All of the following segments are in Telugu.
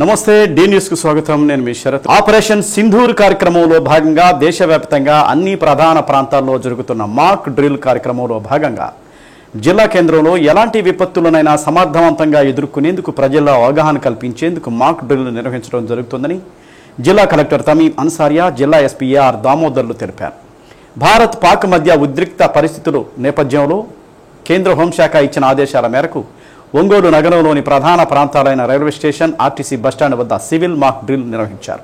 నమస్తే డి న్యూస్ కు స్వాగతం నేను మీ శరత్ ఆపరేషన్ సింధూర్ కార్యక్రమంలో భాగంగా దేశవ్యాప్తంగా అన్ని ప్రధాన ప్రాంతాల్లో జరుగుతున్న మాక్ డ్రిల్ కార్యక్రమంలో భాగంగా జిల్లా కేంద్రంలో ఎలాంటి విపత్తులనైనా సమర్థవంతంగా ఎదుర్కొనేందుకు ప్రజల్లో అవగాహన కల్పించేందుకు మాక్ డ్రిల్ నిర్వహించడం జరుగుతుందని జిల్లా కలెక్టర్ తమీం అన్సారియా జిల్లా ఎస్పీ ఆర్ దామోదర్లు తెలిపారు. భారత్ పాక్ మధ్య ఉద్రిక్త పరిస్థితుల నేపథ్యంలో కేంద్ర హోంశాఖ ఇచ్చిన ఆదేశాల మేరకు ఒంగోలు నగరంలోని ప్రధాన ప్రాంతాలైన రైల్వే స్టేషన్, ఆర్టీసీ బస్టాండ్ వద్ద సివిల్ మాక్ డ్రిల్ నిర్వహించారు.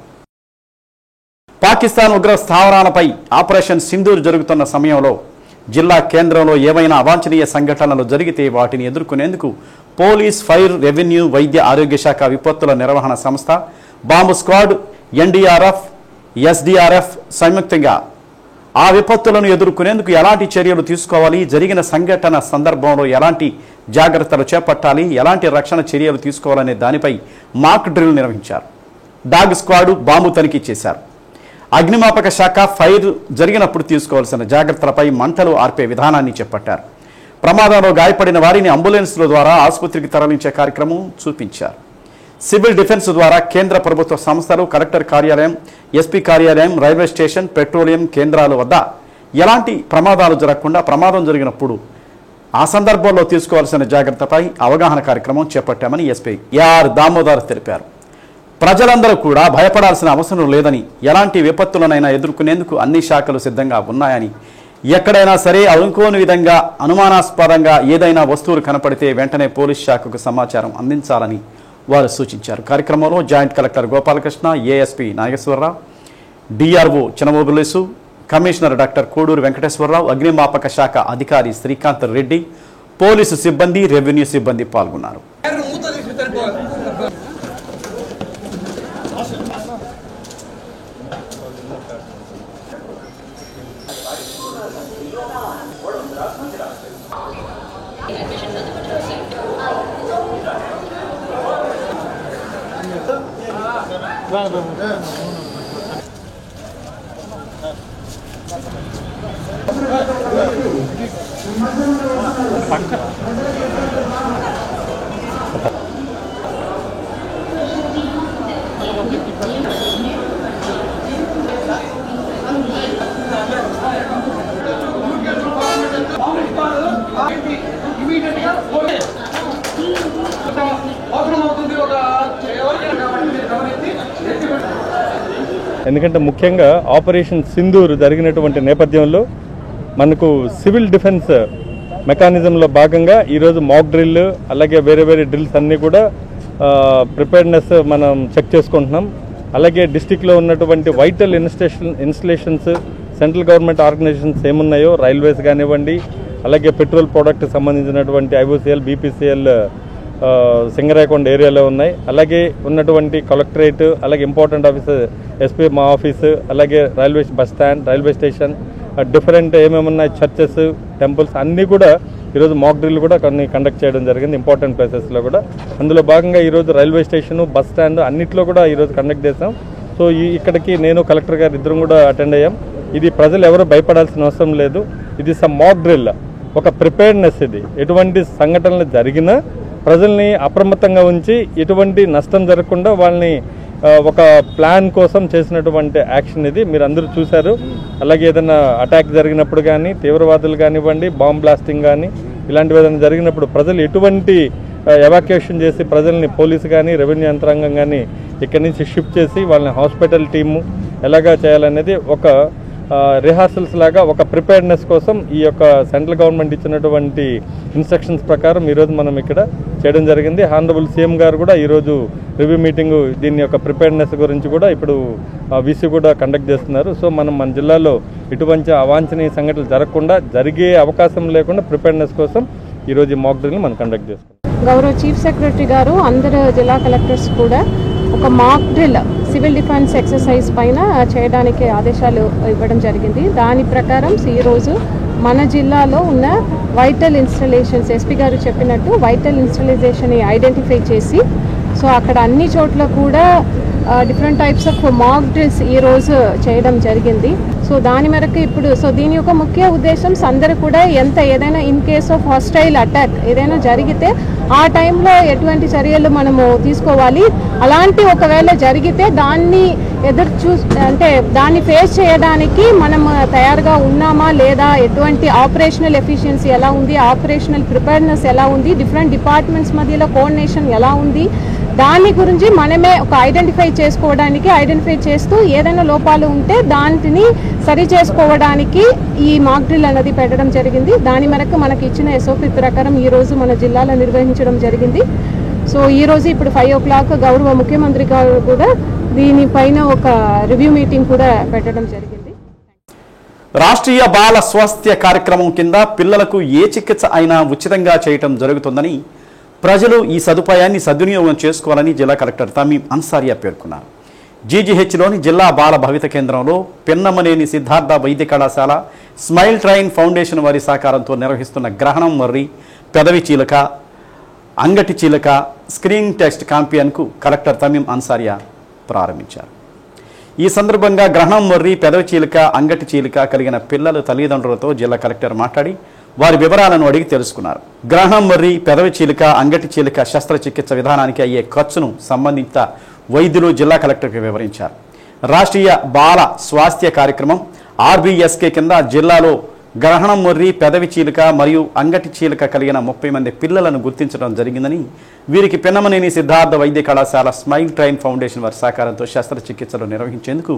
పాకిస్తాన్ ఉగ్ర స్థావరాలపై ఆపరేషన్ సింధూర్ జరుగుతున్న సమయంలో జిల్లా కేంద్రంలో ఏవైనా అవాంఛనీయ సంఘటనలు జరిగితే వాటిని ఎదుర్కొనేందుకు పోలీస్, ఫైర్, రెవెన్యూ, వైద్య ఆరోగ్య శాఖ విపత్తుల నిర్వహణ సంస్థ, బాంబు స్క్వాడ్, ఎన్డీఆర్ఎఫ్, ఎస్డీఆర్ఎఫ్ సంయుక్తంగా ఆ విపత్తులను ఎదుర్కొనేందుకు ఎలాంటి చర్యలు తీసుకోవాలి, జరిగిన సంఘటన సందర్భంలో ఎలాంటి జాగ్రత్తలు చేపట్టాలి, ఎలాంటి రక్షణ చర్యలు తీసుకోవాలనే దానిపై మాక్ డ్రిల్ నిర్వహించారు. డాగ్ స్క్వాడ్ బాంబు తనిఖీ చేశారు. అగ్నిమాపక శాఖ ఫైర్ జరిగినప్పుడు తీసుకోవాల్సిన జాగ్రత్తలపై మంటలు ఆర్పే విధానాన్ని చేపట్టారు. ప్రమాదంలో గాయపడిన వారిని అంబులెన్స్ల ద్వారా ఆసుపత్రికి తరలించే కార్యక్రమం చూపించారు. సివిల్ డిఫెన్స్ ద్వారా కేంద్ర ప్రభుత్వ సంస్థలు, కలెక్టర్ కార్యాలయం, ఎస్పీ కార్యాలయం, రైల్వే స్టేషన్, పెట్రోలియం కేంద్రాల వద్ద ఎలాంటి ప్రమాదాలు జరగకుండా ప్రమాదం జరిగినప్పుడు ఆ సందర్భంలో తీసుకోవాల్సిన జాగ్రత్తపై అవగాహన కార్యక్రమం చేపట్టామని ఎస్పీ ఆర్ దామోదర్ తెలిపారు. ప్రజలందరూ కూడా భయపడాల్సిన అవసరం లేదని, ఎలాంటి విపత్తులనైనా ఎదుర్కొనేందుకు అన్ని శాఖలు సిద్ధంగా ఉన్నాయని, ఎక్కడైనా సరే అనుకోని విధంగా అనుమానాస్పదంగా ఏదైనా వస్తువులు కనపడితే వెంటనే పోలీస్ శాఖకు సమాచారం అందించాలని వారు సూచించారు. కార్యక్రమంలో joint collector Gopalakrishna, ASP Nageswara Rao, DRO Chinamobulesu, commissioner doctor Koduru Venkateswara Rao, అగ్నిమాపక శాఖ అధికారి శ్రీకాంత్ రెడ్డి, పోలీసు సిబ్బంది, రెవెన్యూ సిబ్బంది పాల్గొన్నారు. ఎందుకంటే ముఖ్యంగా ఆపరేషన్ సింధూర్ జరిగినటువంటి నేపథ్యంలో మనకు సివిల్ డిఫెన్స్ మెకానిజంలో భాగంగా ఈరోజు మాక్ డ్రిల్, అలాగే వేరే డ్రిల్స్ అన్నీ కూడా ప్రిపేర్నెస్ మనం చెక్ చేసుకుంటున్నాం. అలాగే డిస్టిక్లో ఉన్నటువంటి vital installations, central government organisations ఏమున్నాయో, రైల్వేస్ కానివ్వండి, అలాగే పెట్రోల్ ప్రోడక్ట్ సంబంధించినటువంటి ఐఓసిఎల్, బీపీసీఎల్ సింగరాయకొండ ఏరియాలో ఉన్నాయి. అలాగే ఉన్నటువంటి కలెక్టరేట్, అలాగే ఇంపార్టెంట్ ఆఫీస్ ఎస్పీ మా ఆఫీసు, అలాగే railway bus stand, railway station, different ఏమేమున్నాయి చర్చెస్, టెంపుల్స్ అన్నీ కూడా ఈరోజు మాక్ డ్రిల్ కూడా కొన్ని కండక్ట్ చేయడం జరిగింది ఇంపార్టెంట్ ప్లేసెస్లో కూడా. అందులో భాగంగా ఈరోజు రైల్వే స్టేషను, బస్ స్టాండ్ అన్నింటిలో కూడా ఈరోజు కండక్ట్ చేసాం. సో ఇక్కడికి నేను కలెక్టర్ గారు ఇద్దరం కూడా అటెండ్ అయ్యాం. ఇది ప్రజలు ఎవరు భయపడాల్సిన అవసరం లేదు. ఇది మాక్ డ్రిల్ ఒక ప్రిపేర్నెస్. ఇది ఎటువంటి సంఘటనలు జరిగినా ప్రజల్ని అప్రమత్తంగా ఉంచి ఎటువంటి నష్టం జరగకుండా వాళ్ళని ఒక ప్లాన్ కోసం చేసినటువంటి యాక్షన్ ఇది. మీరు అందరూ చూశారు. అలాగే ఏదైనా అటాక్ జరిగినప్పుడు కానీ, తీవ్రవాదులు కానివ్వండి, బాంబ్ బ్లాస్టింగ్ కానీ ఇలాంటివి ఏదైనా జరిగినప్పుడు ప్రజలు ఎటువంటి ఎవాక్యుయేషన్ చేసి ప్రజల్ని పోలీసు కానీ, రెవెన్యూ యంత్రాంగం కానీ ఇక్కడి నుంచి షిఫ్ట్ చేసి వాళ్ళని హాస్పిటల్ టీము ఎలాగా చేయాలనేది ఒక రిహార్సల్స్ లాగా, ఒక ప్రిపేర్నెస్ కోసం ఈ యొక్క సెంట్రల్ గవర్నమెంట్ ఇచ్చినటువంటి ఇన్స్ట్రక్షన్స్ ప్రకారం ఈరోజు మనం ఇక్కడ చేయడం జరిగింది. హానరబుల్ సీఎం గారు కూడా ఈరోజు రివ్యూ మీటింగు దీని యొక్క ప్రిపేర్నెస్ గురించి కూడా ఇప్పుడు వీసీ కూడా కండక్ట్ చేస్తున్నారు. సో మన జిల్లాలో ఇటువంటి అవాంఛనీయ సంఘటనలు జరగకుండా, జరిగే అవకాశం లేకుండా ప్రిపేర్నెస్ కోసం ఈరోజు మాక్ డ్రిల్ని మనం కండక్ట్ చేస్తున్నాం. గౌరవ చీఫ్ సెక్రటరీ గారు అందరు జిల్లా కలెక్టర్స్ కూడా ఒక mock drill civil defence exercise పైన చేయడానికి ఆదేశాలు ఇవ్వడం జరిగింది. దాని ప్రకారం ఈరోజు మన జిల్లాలో ఉన్న వైటల్ ఇన్స్టలేషన్స్, ఎస్పీ గారు చెప్పినట్టు వైటల్ ఇన్స్టలైజేషన్ని ఐడెంటిఫై చేసి, సో అక్కడ అన్ని చోట్ల కూడా different types of mock drills ఈరోజు చేయడం జరిగింది. సో దాని మేరకు ఇప్పుడు దీని యొక్క ముఖ్య ఉద్దేశం అందరూ కూడా ఏదైనా in case of hostile attack ఏదైనా జరిగితే ఆ టైంలో ఎటువంటి చర్యలు మనము తీసుకోవాలి, అలాంటి ఒకవేళ జరిగితే దాన్ని అంటే దాన్ని ఫేస్ చేయడానికి మనం తయారుగా ఉన్నామా లేదా, ఎటువంటి ఆపరేషనల్ ఎఫిషియన్సీ ఎలా ఉంది, ఆపరేషనల్ ప్రిపేర్నెస్ ఎలా ఉంది, డిఫరెంట్ డిపార్ట్మెంట్స్ మధ్యలో కోఆర్డినేషన్ ఎలా ఉంది, దాని గురించి మనమే ఒక ఐడెంటిఫై చేస్తూ ఏదైనా లోపాలు ఉంటే దానిని సరి చేసుకోవడానికి ఈ మాక్ డ్రిల్ అనేది పెట్టడం జరిగింది. దాని మేరకు మనకి ఇచ్చిన SOP ప్రకారం ఈరోజు మన జిల్లాలో నిర్వహించడం జరిగింది. సో ఈరోజు ఇప్పుడు 5 o'clock గౌరవ ముఖ్యమంత్రి గారు కూడా దీనిపైన ఒక రివ్యూ మీటింగ్ కూడా పెట్టడం జరిగింది. రాష్ట్రీయ బాల స్వాస్థ్య కార్యక్రమం కింద పిల్లలకు ఏ చికిత్స అయినా ఉచితంగా చేయటం జరుగుతుందని, ప్రజలు ఈ సదుపాయాన్ని సద్వినియోగం చేసుకోవాలని జిల్లా కలెక్టర్ తమీం అన్సారియా పేర్కొన్నారు. జీజీహెచ్లోని జిల్లా బాల భవిత కేంద్రంలో పిన్నమనేని సిద్ధార్థ వైద్య కళాశాల, స్మైల్ ట్రైన్ ఫౌండేషన్ వారి సహకారంతో నిర్వహిస్తున్న గ్రహణం మర్రి, పెదవి చీలక, అంగటి చీలక స్క్రీనింగ్ టెస్ట్ క్యాంపెయిన్కు కలెక్టర్ తమీం అన్సారియా ప్రారంభించారు. ఈ సందర్భంగా గ్రహణం మర్రి, పెదవి చీలిక, అంగటి చీలిక కలిగిన పిల్లల తల్లిదండ్రులతో జిల్లా కలెక్టర్ మాట్లాడి వారి వివరాలను అడిగి తెలుసుకున్నారు. గ్రహణం మర్రి, పెదవి చీలిక, అంగటి చీలిక శస్త్రచికిత్స విధానానికి అయ్యే ఖర్చును సంబంధిత వైద్యులు జిల్లా కలెక్టర్కి వివరించారు. రాష్ట్రీయ బాల స్వాస్థ్య కార్యక్రమం RBSK కింద జిల్లాలో గ్రహణం మర్రి, పెదవి చీలిక మరియు అంగటి చీలిక కలిగిన 30 మంది పిల్లలను గుర్తించడం జరిగిందని, వీరికి పిన్నమనేని సిద్ధార్థ వైద్య కళాశాల, స్మైల్ ట్రైన్ ఫౌండేషన్ వారి సహకారంతో శస్త్రచికిత్సలు నిర్వహించేందుకు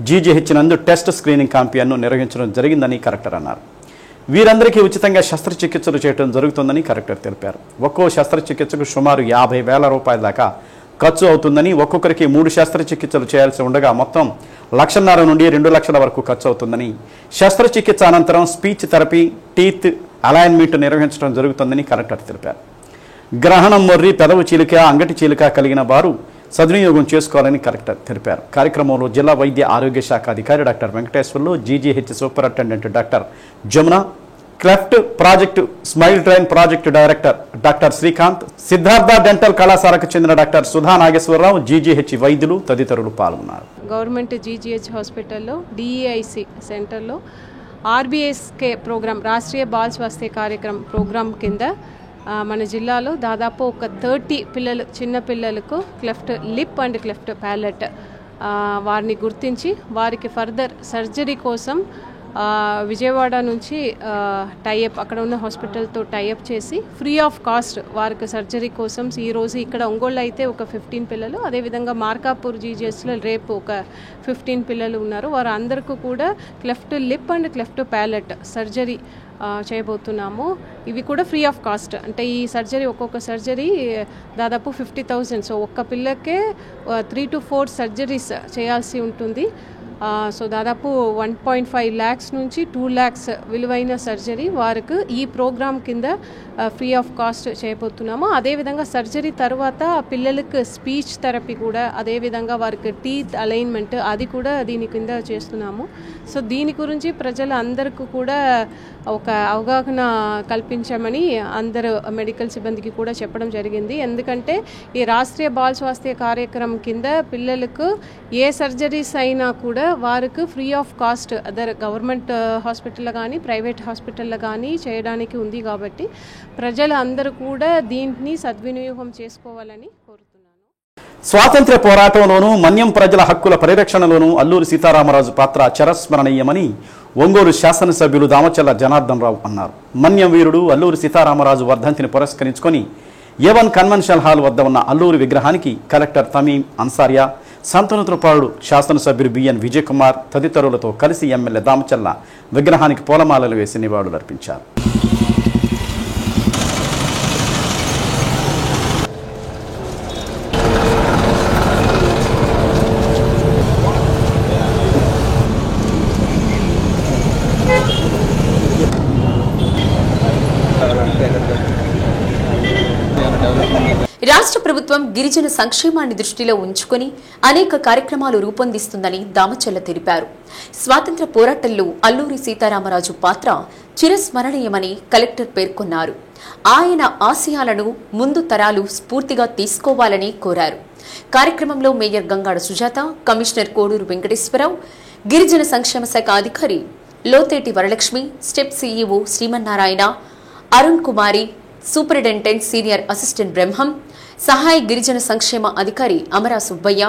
GGH నందు టెస్ట్ స్క్రీనింగ్ క్యాంపెయిన్ను నిర్వహించడం జరిగిందని కలెక్టర్ అన్నారు. వీరందరికీ ఉచితంగా శస్త్రచికిత్సలు చేయడం జరుగుతుందని కలెక్టర్ తెలిపారు. ఒక్కో శస్త్రచికిత్సకు సుమారు 50,000 రూపాయల దాకా ఖర్చు అవుతుందని, ఒక్కొక్కరికి 3 శస్త్రచికిత్సలు చేయాల్సి ఉండగా మొత్తం 1,50,000 నుండి 2 లక్షల వరకు ఖర్చు అవుతుందని, శస్త్రచికిత్స అనంతరం స్పీచ్ థెరపీ, టీత్ అలైన్మెంట్ నిర్వహించడం జరుగుతుందని కలెక్టర్ తెలిపారు. గ్రహణం మర్రి, పెదవి చీలిక, అంగటి చీలిక కలిగిన వారు సద్వినియోగం చేసుకోవాలని కలెక్టర్ తెలిపారు. కార్యక్రమంలో జిల్లా వైద్య ఆరోగ్య శాఖ అధికారి doctor Venkateswarlu, GGH superintendent doctor Jamuna, cleft project smile train project director doctor Srikanth, Siddhartha dental కళాశాలకు చెందిన డాక్టర్ సుధా నాగేశ్వరరావు, GGH వైద్యులు తదితరులు పాల్గొన్నారు. గవర్నమెంట్ GGH హాస్పిటల్లో DEIC సెంటర్లో RBSK ప్రోగ్రాం, రాష్ట్రీయ బాల స్వాస్థ్య కార్యక్రమం ప్రోగ్రాం కింద మన జిల్లాలో దాదాపు ఒక 30 పిల్లలు, చిన్న పిల్లలకు cleft lip and cleft palate వారిని గుర్తించి వారికి ఫర్దర్ సర్జరీ కోసం విజయవాడ నుంచి టైఅప్, అక్కడ ఉన్న హాస్పిటల్తో టైఅప్ చేసి ఫ్రీ ఆఫ్ కాస్ట్ వారికి సర్జరీ కోసం ఈరోజు ఇక్కడ ఒంగోలు అయితే ఒక 15 పిల్లలు, అదేవిధంగా మార్కాపూర్ GGHలో రేపు ఒక 15 పిల్లలు ఉన్నారు. వారు అందరికీ కూడా cleft lip and cleft palate surgery చేయబోతున్నాము. ఇవి కూడా ఫ్రీ ఆఫ్ కాస్ట్. అంటే ఈ సర్జరీ, ఒక్కొక్క సర్జరీ దాదాపు 50,000. సో ఒక్క పిల్లకే 3 to 4 సర్జరీస్ చేయాల్సి ఉంటుంది. సో దాదాపు 1.5 lakhs నుంచి 2 lakhs విలువైన సర్జరీ వారికి ఈ ప్రోగ్రామ్ కింద ఫ్రీ ఆఫ్ కాస్ట్ చేయబోతున్నాము. అదేవిధంగా సర్జరీ తర్వాత పిల్లలకు స్పీచ్ థెరపీ కూడా, అదేవిధంగా వారికి టీత్ అలైన్మెంట్ అది కూడా దీని కింద చేస్తున్నాము. సో దీని గురించి ప్రజలు అందరికీ కూడా ఒక అవగాహన కల్పించమని అందరు మెడికల్ సిబ్బందికి కూడా చెప్పడం జరిగింది. ఎందుకంటే ఈ రాష్ట్రీయ బాల స్వాస్థ్య కార్యక్రమం కింద పిల్లలకు ఏ సర్జరీస్ అయినా కూడా వారికి free of cost other government హాస్పిటల్లో కానీ ప్రైవేట్ హాస్పిటల్లో కానీ చేయడానికి ఉంది. కాబట్టి ప్రజలు అందరూ కూడా దీన్ని సద్వినియోగం చేసుకోవాలని కోరుతున్నాను. స్వాతంత్ర్య పోరాటంలోనూ మన్యం ప్రజల హక్కుల పరిరక్షణలోనూ అల్లూరి సీతారామరాజు పాత్ర చిరస్మరణీయమని ఒంగోలు శాసనసభ్యులు దామచల్ల జనార్దన్ రావు అన్నారు. మన్యం వీరుడు అల్లూరి సీతారామరాజు వర్ధంతిని పురస్కరించుకొని A1 కన్వెన్షన్ హాల్ వద్ద ఉన్న అల్లూరి విగ్రహానికి కలెక్టర్ తమీం అన్సారియా, సంతనోత్రపాలుడు శాసనసభ్యులు BN విజయ్ కుమార్ తదితరులతో కలిసి ఎమ్మెల్యే దామచల్ల విగ్రహానికి పూలమాలలు వేసి నివాళులర్పించారు. రాష్ట్ర ప్రభుత్వం గిరిజన సంక్షేమాన్ని దృష్టిలో ఉంచుకొని అనేక కార్యక్రమాలు రూపొందిస్తుందని దామచల్ల తెలిపారు. స్వాతంత్ర్య పోరాటంలో అల్లూరి సీతారామరాజు పాత్ర చిరస్మరణీయమని కలెక్టర్ పేర్కొన్నారు. ఆయన ఆశయాలను ముందు తరాలు స్ఫూర్తిగా తీసుకోవాలని కోరారు. కార్యక్రమంలో మేయర్ గంగాడ సుజాత, కమిషనర్ కోడూరు వెంకటేశ్వరరావు, గిరిజన సంక్షేమ శాఖ అధికారి లోతేటి వరలక్ష్మి, స్టెప్ CEO శ్రీమన్నారాయణ, అరుణ్ కుమారి, సూపరింటెండెంట్ సీనియర్ అసిస్టెంట్ బ్రహ్మం, సహాయ గిరిజన సంక్షేమ అధికారి అమరా సుబ్బయ్య,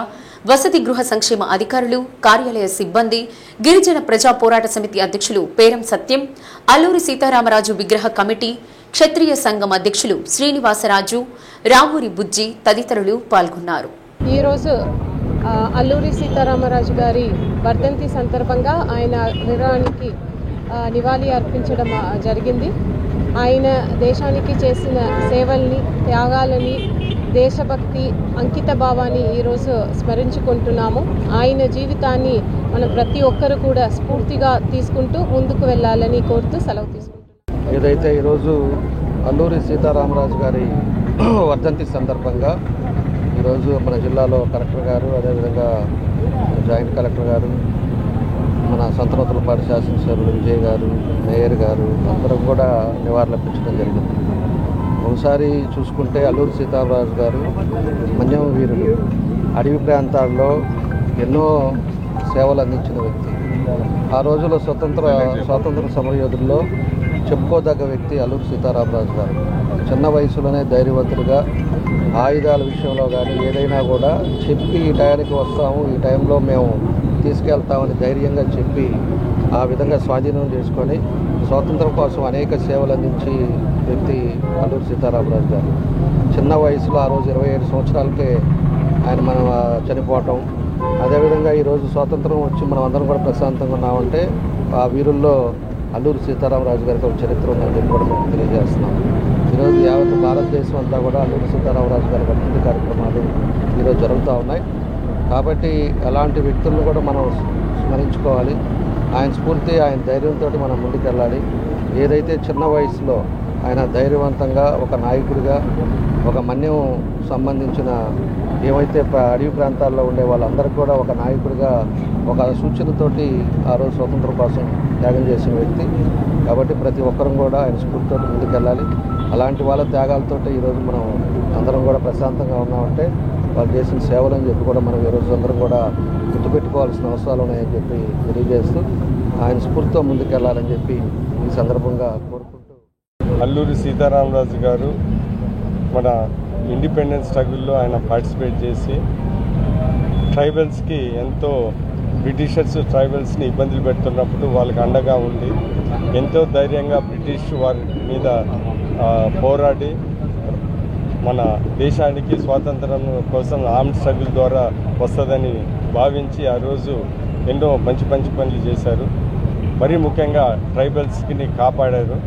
వసతి గృహ సంక్షేమ అధికారులు, కార్యాలయ సిబ్బంది, గిరిజన ప్రజా పోరాట సమితి అధ్యక్షులు పేరం సత్యం, అల్లూరి సీతారామరాజు విగ్రహ కమిటీ, క్షత్రియ సంఘం అధ్యక్షులు శ్రీనివాసరాజు, రావూరి బుజ్జి తదితరులు పాల్గొన్నారు. ఈరోజు అల్లూరి సీతారామరాజు గారి వర్ధంతి సందర్భంగా ఆయన విగ్రహానికి నివాళి అర్పించడం జరిగింది. ఆయన దేశానికి చేసిన సేవల్ని, త్యాగాలని, దేశభక్తి, అంకిత భావాన్ని ఈరోజు స్మరించుకుంటున్నాము. ఆయన జీవితాన్ని మనం ప్రతి ఒక్కరు కూడా స్ఫూర్తిగా తీసుకుంటూ ముందుకు వెళ్ళాలని కోరుతూ సెలవు తీసుకుంటున్నాం. ఏదైతే ఈరోజు అల్లూరి సీతారామరాజు గారి వర్ధంతి సందర్భంగా ఈరోజు మన జిల్లాలో కలెక్టర్ గారు, అదేవిధంగా జాయింట్ కలెక్టర్ గారు, మన సంతనూతలపాటి శాసనసభ్యులు విజయ్ గారు, మేయర్ గారు అందరం కూడా నివాళులర్పించడం జరిగింది. ఒకసారి చూసుకుంటే అల్లూరి సీతారామరాజు గారు మన్యం వీరులు, అడవి ప్రాంతాల్లో ఎన్నో సేవలు అందించిన వ్యక్తి. ఆ రోజుల్లో స్వాతంత్ర సమరయోధుల్లో చెప్పుకోదగ్గ వ్యక్తి అల్లూరి సీతారామరాజు గారు. చిన్న వయసులోనే ధైర్యవంతులుగా ఆయుధాల విషయంలో కానీ ఏదైనా కూడా చెప్పి ఈ టయానికి వస్తాము, ఈ టైంలో మేము తీసుకెళ్తామని ధైర్యంగా చెప్పి ఆ విధంగా స్వాధీనం చేసుకొని స్వాతంత్రం కోసం అనేక సేవలు అందించి వ్యక్తి అల్లూరి సీతారామరాజు గారు. చిన్న వయసులో ఆ రోజు 27 సంవత్సరాలకే ఆయన మనం చనిపోవటం, అదేవిధంగా ఈరోజు స్వాతంత్రం వచ్చి మనం అందరం కూడా ప్రశాంతంగా ఉన్నామంటే ఆ వీరుల్లో అల్లూరి సీతారామరాజు గారికి ఒక చరిత్ర ఉందని చెప్పి కూడా మేము తెలియజేస్తున్నాం. ఈరోజు యావత్ భారతదేశం అంతా కూడా అల్లూరి సీతారామరాజు గారి వర్ధంతి కార్యక్రమాలు ఈరోజు జరుగుతూ ఉన్నాయి. కాబట్టి అలాంటి వ్యక్తులను కూడా మనం స్మరించుకోవాలి. ఆయన స్ఫూర్తి, ఆయన ధైర్యంతో మనం ముందుకెళ్ళాలి. ఏదైతే చిన్న వయసులో ఆయన ధైర్యవంతంగా ఒక నాయకుడిగా, ఒక మన్యం సంబంధించిన ఏవైతే అడవి ప్రాంతాల్లో ఉండే వాళ్ళందరికీ కూడా ఒక నాయకుడిగా ఒక సూచనతోటి ఆ రోజు స్వతంత్రం కోసం త్యాగం చేసిన వ్యక్తి. కాబట్టి ప్రతి ఒక్కరం కూడా ఆయన స్ఫూర్తితో ముందుకెళ్ళాలి. అలాంటి వాళ్ళ త్యాగాలతోటి ఈరోజు మనం అందరం కూడా ప్రశాంతంగా ఉన్నామంటే వాళ్ళు చేసిన సేవలు అని చెప్పి కూడా మనం ఈరోజు అందరం కూడా గుర్తుపెట్టుకోవాల్సిన అవసరాలు ఉన్నాయని చెప్పి తెలియజేస్తూ ఆయన స్ఫూర్తితో ముందుకెళ్లాలని చెప్పి ఈ సందర్భంగా కోరుకుంటూ, అల్లూరి సీతారామరాజు గారు మన ఇండిపెండెన్స్ స్ట్రగుల్లో ఆయన పార్టిసిపేట్ చేసి ట్రైబల్స్కి ఎంతో బ్రిటిషర్స్ ట్రైబల్స్ని ఇబ్బందులు పెడుతున్నప్పుడు వాళ్ళకి అండగా ఉండి ఎంతో ధైర్యంగా బ్రిటిష్ వారి మీద పోరాడి మన దేశానికి స్వాతంత్రం కోసం ఆర్మ్ స్ట్రగుల్ ద్వారా వస్తుందని భావించి ఆ రోజు ఎన్నో మంచి పనులు చేశారు. మరీ ముఖ్యంగా ట్రైబల్స్కి కాపాడారు.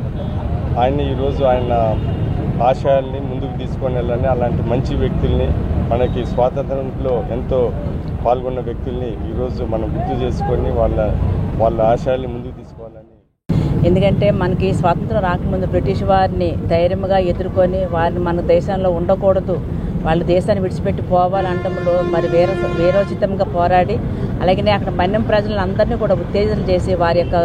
ఆయన్ని ఈరోజు ఆయన ఆశయాల్ని ముందుకు తీసుకొని వెళ్ళాలని, అలాంటి మంచి వ్యక్తుల్ని, మనకి స్వాతంత్రంలో ఎంతో పాల్గొన్న వ్యక్తుల్ని ఈరోజు మనం గుర్తు చేసుకొని వాళ్ళ ఆశయాల్ని ముందుకు తీసుకోవాలని. ఎందుకంటే మనకి స్వాతంత్రం రాకముందు బ్రిటిష్ వారిని ధైర్యంగా ఎదుర్కొని వారిని మన దేశంలో ఉండకూడదు, వాళ్ళ దేశాన్ని విడిచిపెట్టి పోవాలంటంలో మరి వేరోచితంగా పోరాడి, అలాగే అక్కడ మన్యం ప్రజలందరినీ కూడా ఉత్తేజన చేసి వారి యొక్క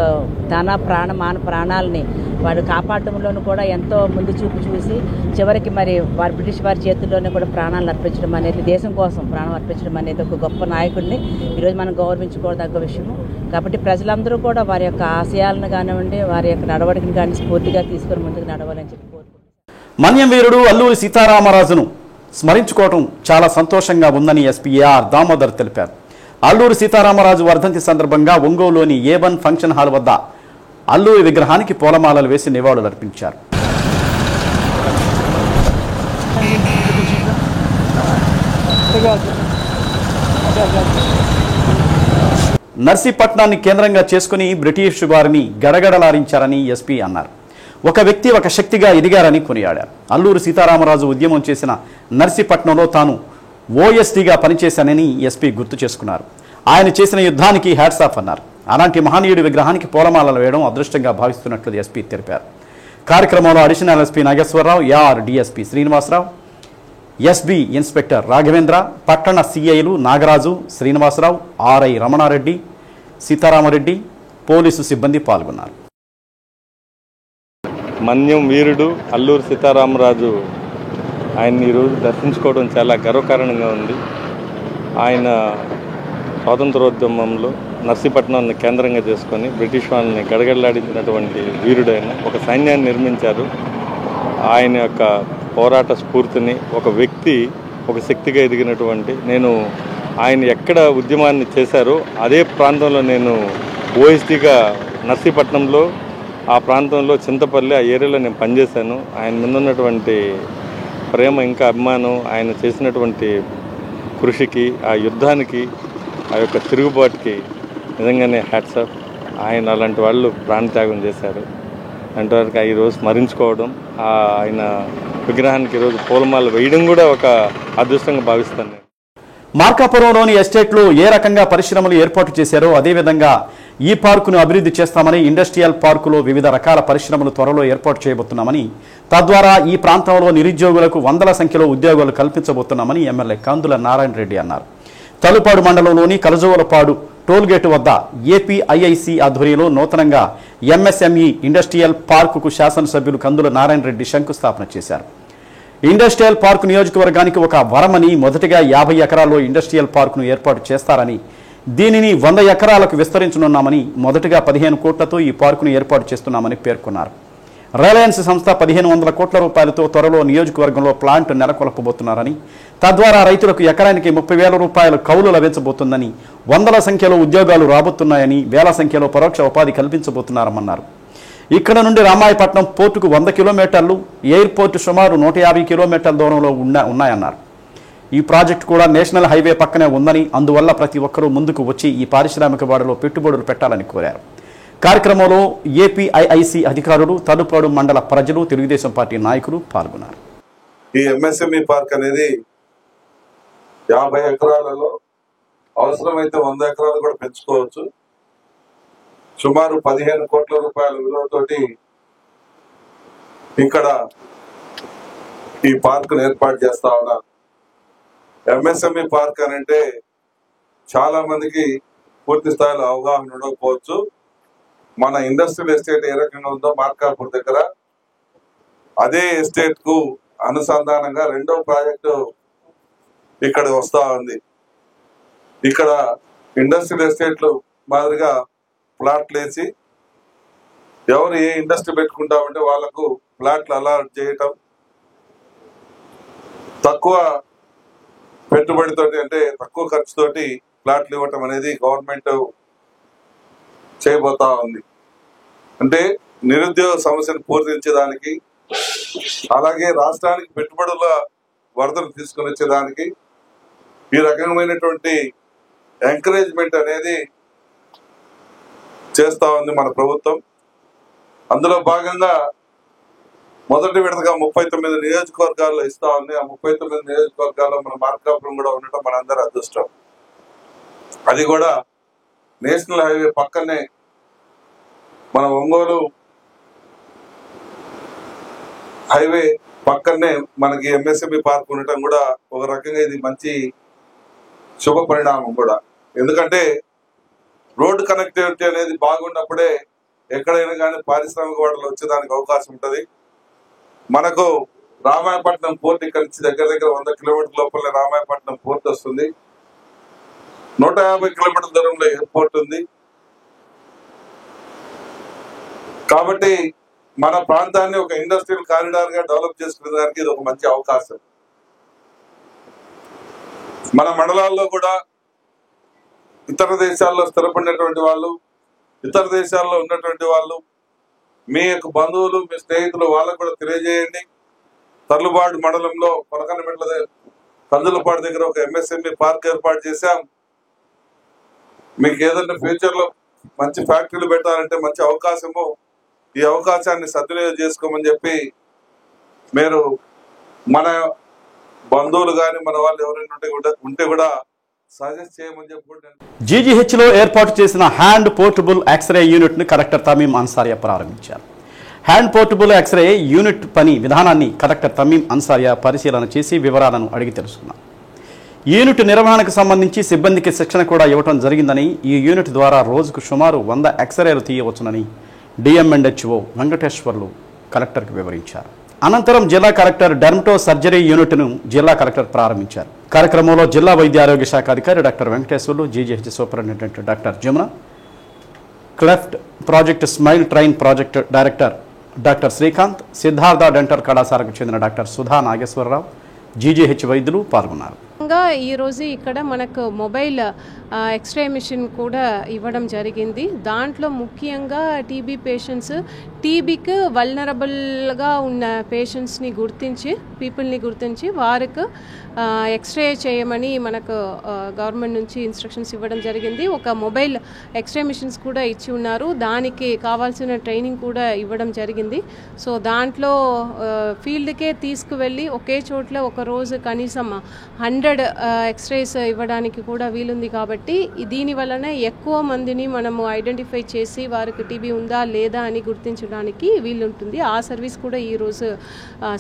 మాన ప్రాణాలని వారు కాపాడటంలోనూ కూడా ఎంతో ముందు చూసి చివరికి మరి వారి బ్రిటిష్ వారి చేతుల్లోనే కూడా ప్రాణాలను అర్పించడం అనేది, దేశం కోసం ప్రాణం అర్పించడం అనేది ఒక గొప్ప నాయకుడిని ఈరోజు మనం గౌరవించుకోదగ్గ విషయము. కాబట్టి ప్రజలందరూ కూడా వారి యొక్క ఆశయాలను కానివ్వండి, వారి యొక్క నడవడికను కానీ స్ఫూర్తిగా తీసుకొని ముందుకు నడవాలని చెప్పి కోరుకుంటున్నాను. మన్యం వీరుడు అల్లూరి సీతారామరాజును స్మరించుకోవడం చాలా సంతోషంగా ఉందని ఎస్పీ ఏఆర్ దామోదర్ తెలిపారు. అల్లూరి సీతారామరాజు వర్ధంతి సందర్భంగా ఒంగోలులోని A1 ఫంక్షన్ హాల్ వద్ద అల్లూరి విగ్రహానికి పూలమాలలు వేసి నివాళులర్పించారు. నర్సీపట్నాన్ని కేంద్రంగా చేసుకుని బ్రిటిష్ వారిని గడగడలాడించారని ఎస్పీ అన్నారు. ఒక వ్యక్తి ఒక శక్తిగా ఎదిగారని కొనియాడారు. అల్లూరి సీతారామరాజు ఉద్యమం చేసిన నర్సీపట్నంలో తాను ఓఎస్టీగా పనిచేశానని ఎస్పీ గుర్తు చేసుకున్నారు. ఆయన చేసిన యుద్ధానికి హ్యాట్స్ ఆఫ్ అన్నారు. అలాంటి మహనీయుడి విగ్రహానికి పూలమాలలు వేయడం అదృష్టంగా భావిస్తున్నట్లు ఎస్పీ తెలిపారు. కార్యక్రమంలో additional SP Nageswararao, AR DSP Srinivasarao, SB inspector Raghavendra, పట్టణ సిఐలు నాగరాజు, శ్రీనివాసరావు, ఆర్ఐ రమణారెడ్డి, సీతారామరెడ్డి, పోలీసు సిబ్బంది పాల్గొన్నారు. మన్యం వీరుడు అల్లూరి సీతారామరాజు ఆయన్ని ఈరోజు దర్శించుకోవడం చాలా గర్వకారణంగా ఉంది. ఆయన స్వాతంత్రోద్యమంలో నర్సీపట్నాన్ని కేంద్రంగా చేసుకొని బ్రిటిష్ వాళ్ళని గడగడలాడించినటువంటి వీరుడైన ఒక సైన్యాన్ని నిర్మించారు. ఆ ఆయన యొక్క పోరాట స్ఫూర్తిని ఒక వ్యక్తి ఒక శక్తిగా ఎదిగినటువంటి నేను ఆయన ఎక్కడ ఉద్యమాన్ని చేశారో అదే ప్రాంతంలో నేను ఓఎస్డీగా నర్సీపట్నంలో ఆ ప్రాంతంలో చింతపల్లి ఆ ఏరియాలో నేను పనిచేశాను. ఆయన మీద ఉన్నటువంటి ప్రేమ ఇంకా అభిమానం, ఆయన చేసినటువంటి కృషికి, ఆ యుద్ధానికి, ఆ యొక్క తిరుగుబాటుకి నిజంగానే హ్యాట్స్ ఆఫ్. ఆయన అలాంటి వాళ్ళు ప్రాణత్యాగం చేశారు. అంతవరకు ఈరోజు స్మరించుకోవడం, ఆయన విగ్రహానికి ఈరోజు పూలమాల వేయడం కూడా ఒక అదృష్టంగా భావిస్తాను నేను. మార్కాపురంలోని ఎస్టేట్లో ఏ రకంగా పరిశ్రమలు ఏర్పాటు చేశారో అదేవిధంగా ఈ పార్కును అభివృద్ధి చేస్తామని, ఇండస్ట్రియల్ పార్కులో వివిధ రకాల పరిశ్రమలు త్వరలో ఏర్పాటు చేయబోతున్నామని, తద్వారా ఈ ప్రాంతంలో నిరుద్యోగులకు వందల సంఖ్యలో ఉద్యోగాలు కల్పించబోతున్నామని ఎమ్మెల్యే కందుల నారాయణ రెడ్డి అన్నారు. తలుపాడు మండలంలోని కలజోలపాడు టోల్గేటు వద్ద ఏపీఐఐసి ఆధ్వర్యంలో నూతనంగా ఎంఎస్ఎంఈ ఇండస్ట్రియల్ పార్కుకు శాసనసభ్యులు కందుల నారాయణ రెడ్డి శంకుస్థాపన చేశారు. ఇండస్ట్రియల్ పార్కు నియోజకవర్గానికి ఒక వరమని, మొదటిగా 50 ఎకరాల్లో ఇండస్ట్రియల్ పార్కును ఏర్పాటు చేస్తారని, దీనిని 100 ఎకరాలకు విస్తరించనున్నామని, మొదటగా 15 కోట్లతో ఈ పార్కును ఏర్పాటు చేస్తున్నామని పేర్కొన్నారు. రిలయన్స్ సంస్థ 1500 కోట్ల రూపాయలతో త్వరలో నియోజకవర్గంలో ప్లాంట్ నెలకొల్పబోతున్నారని, తద్వారా రైతులకు ఎకరానికి 30,000 రూపాయలు కౌలు లభించబోతుందని, వందల సంఖ్యలో ఉద్యోగాలు రాబోతున్నాయని, వేల సంఖ్యలో పరోక్ష ఉపాధి కల్పించబోతున్నారన్నారు. ఇక్కడ నుండి రామాయపట్నం పోర్టుకు 100 కిలోమీటర్లు, ఎయిర్పోర్టు సుమారు 150 కిలోమీటర్ల దూరంలో ఉన్నాయన్నారు. ఈ ప్రాజెక్టు కూడా నేషనల్ హైవే పక్కనే ఉందని, అందువల్ల ప్రతి ఒక్కరూ ముందుకు వచ్చి ఈ పారిశ్రామిక వాడలో పెట్టుబడులు పెట్టాలని కోరారు. కార్యక్రమంలో ఏపీఐఐసి అధికారులు, తలుపాడు మండల ప్రజలు, తెలుగుదేశం పార్టీ నాయకులు పాల్గొన్నారు. ఈ ఎంఎస్ఎంఈ పార్క్ అనేది 50 ఎకరాలలో అవసరమైతే 100 ఎకరాలు కూడా పెంచుకోవచ్చు. సుమారు 15 కోట్ల రూపాయల విలువతోటి ఇక్కడ ఈ పార్కును ఏర్పాటు చేస్తా ఉన్నారు. ఎంఎస్ఎంఈ పార్క్ అని అంటే చాలా మందికి పూర్తి స్థాయిలో అవగాహన ఉండకపోవచ్చు. మన ఇండస్ట్రియల్ ఎస్టేట్ ఏ రకంగా ఉందో మార్కాపూర్ దగ్గర, అదే ఎస్టేట్ కు అనుసంధానంగా రెండో ప్రాజెక్టు ఇక్కడ వస్తా ఉంది. ఇక్కడ ఇండస్ట్రియల్ ఎస్టేట్లు మాదిరిగా ప్లాట్లు వేసి ఎవరు ఏ ఇండస్ట్రీ పెట్టుకుంటామంటే వాళ్లకు ప్లాట్లు అలాట్ చేయటం, తక్కువ పెట్టుబడితోటి అంటే తక్కువ ఖర్చుతోటి ప్లాట్లు ఇవ్వటం అనేది గవర్నమెంట్ చేయబోతా ఉంది. అంటే నిరుద్యోగ సమస్యను పూర్తించేదానికి, అలాగే రాష్ట్రానికి పెట్టుబడుల వరదలు తీసుకుని వచ్చేదానికి ఈ రకమైనటువంటి ఎంకరేజ్మెంట్ అనేది చేస్తా ఉంది మన ప్రభుత్వం. అందులో భాగంగా మొదటి విడతగా 39 నియోజకవర్గాల్లో ఇస్తా ఉంది. ఆ 39 నియోజకవర్గాల్లో మన మార్కాపురం కూడా ఉండటం మనందరి అదృష్టం. అది కూడా నేషనల్ హైవే పక్కనే, మన ఒంగోలు హైవే పక్కనే మనకి ఎంఎస్ఎంఈ పార్క్ ఉండటం కూడా ఒక రకంగా ఇది మంచి శుభ పరిణామం కూడా. ఎందుకంటే రోడ్డు కనెక్టివిటీ అనేది బాగున్నప్పుడే ఎక్కడైనా కానీ పారిశ్రామిక వాడలు వచ్చేదానికి అవకాశం ఉంటుంది. మనకు రామాయపట్నం పోర్ట్ ఇక్కడ నుంచి దగ్గర 100 కిలోమీటర్ల లోపల రామాయపట్నం పోర్ట్ వస్తుంది. 150 కిలోమీటర్ల దూరంలో ఎయిర్పోర్ట్ ఉంది. కాబట్టి మన ప్రాంతాన్ని ఒక ఇండస్ట్రియల్ కారిడార్ గా డెవలప్ చేసుకునేదానికి ఇది ఒక మంచి అవకాశం. మన మండలాల్లో కూడా ఇతర దేశాల్లో స్థిరపడినటువంటి వాళ్ళు, ఇతర దేశాల్లో ఉన్నటువంటి వాళ్ళు, మీ యొక్క బంధువులు, మీ స్నేహితులు వాళ్ళకు కూడా తెలియజేయండి. తర్లుబాడు మండలంలో కొనకనమెట్ల కందులపాడు దగ్గర ఒక ఎంఎస్ఎంఈ పార్క్ ఏర్పాటు చేశాం. మీకు ఏదైనా ఫ్యూచర్ లో మంచి ఫ్యాక్టరీలు పెట్టాలంటే మంచి అవకాశము, ఈ అవకాశాన్ని సద్వినియోగం చేసుకోమని చెప్పి మీరు మన బంధువులు కానీ మన వాళ్ళు ఎవరైనా ఉంటే కూడా సజెస్ట్ చేయమని చెప్పి జీజీహెచ్లో ఏర్పాటు చేసిన హ్యాండ్ పోర్టబుల్ ఎక్స్రే యూనిట్ను కలెక్టర్ తమీం అన్సారియా ప్రారంభించారు. హ్యాండ్ పోర్టబుల్ ఎక్స్రే యూనిట్ పని విధానాన్ని కలెక్టర్ తమీం అన్సారియా పరిశీలన చేసి వివరాలను అడిగి తెలుసుకున్నారు. యూనిట్ నిర్వహణకు సంబంధించి సిబ్బందికి శిక్షణ కూడా ఇవ్వడం జరిగిందని, ఈ యూనిట్ ద్వారా రోజుకు సుమారు 100 ఎక్స్రేలు తీయవచ్చునని డిఎంఎండ్హెచ్ఓ వెంకటేశ్వర్లు కలెక్టర్కు వివరించారు. అనంతరం జిల్లా కలెక్టర్ డెర్మటో సర్జరీ యూనిట్ను జిల్లా కలెక్టర్ ప్రారంభించారు. కార్యక్రమంలో జిల్లా వైద్య ఆరోగ్య శాఖ అధికారి doctor Venkateswarlu, GGH superintendent doctor Jamuna, cleft project smile train project director doctor Srikanth, Siddhartha dental కళాశాలకు చెందిన డాక్టర్ సుధా నాగేశ్వరరావు, జీజీహెచ్ వైద్యులు పాల్గొన్నారు. ఈరోజు ఇక్కడ మనకు మొబైల్ ఎక్స్రే మిషన్ కూడా ఇవ్వడం జరిగింది. దాంట్లో ముఖ్యంగా టీబీ పేషెంట్స్, టీబీకి వల్నరబుల్గా ఉన్న పేషెంట్స్ని గుర్తించి వారికి ఎక్స్రే చేయమని మనకు గవర్నమెంట్ నుంచి ఇన్స్ట్రక్షన్స్ ఇవ్వడం జరిగింది. ఒక మొబైల్ ఎక్స్రే మిషన్స్ కూడా ఇచ్చి ఉన్నారు. దానికి కావాల్సిన ట్రైనింగ్ కూడా ఇవ్వడం జరిగింది. సో దాంట్లో ఫీల్డ్కే తీసుకువెళ్ళి ఒకే చోట్ల ఒక రోజు కనీసం 100 ఎక్స్రేస్ ఇవ్వడానికి కూడా వీలుంది. కాబట్టి దీని వలన ఎక్కువ మందిని మనము ఐడెంటిఫై చేసి వారికి టీబీ ఉందా లేదా అని గుర్తించడానికి వీలుంటుంది. ఆ సర్వీస్ కూడా ఈరోజు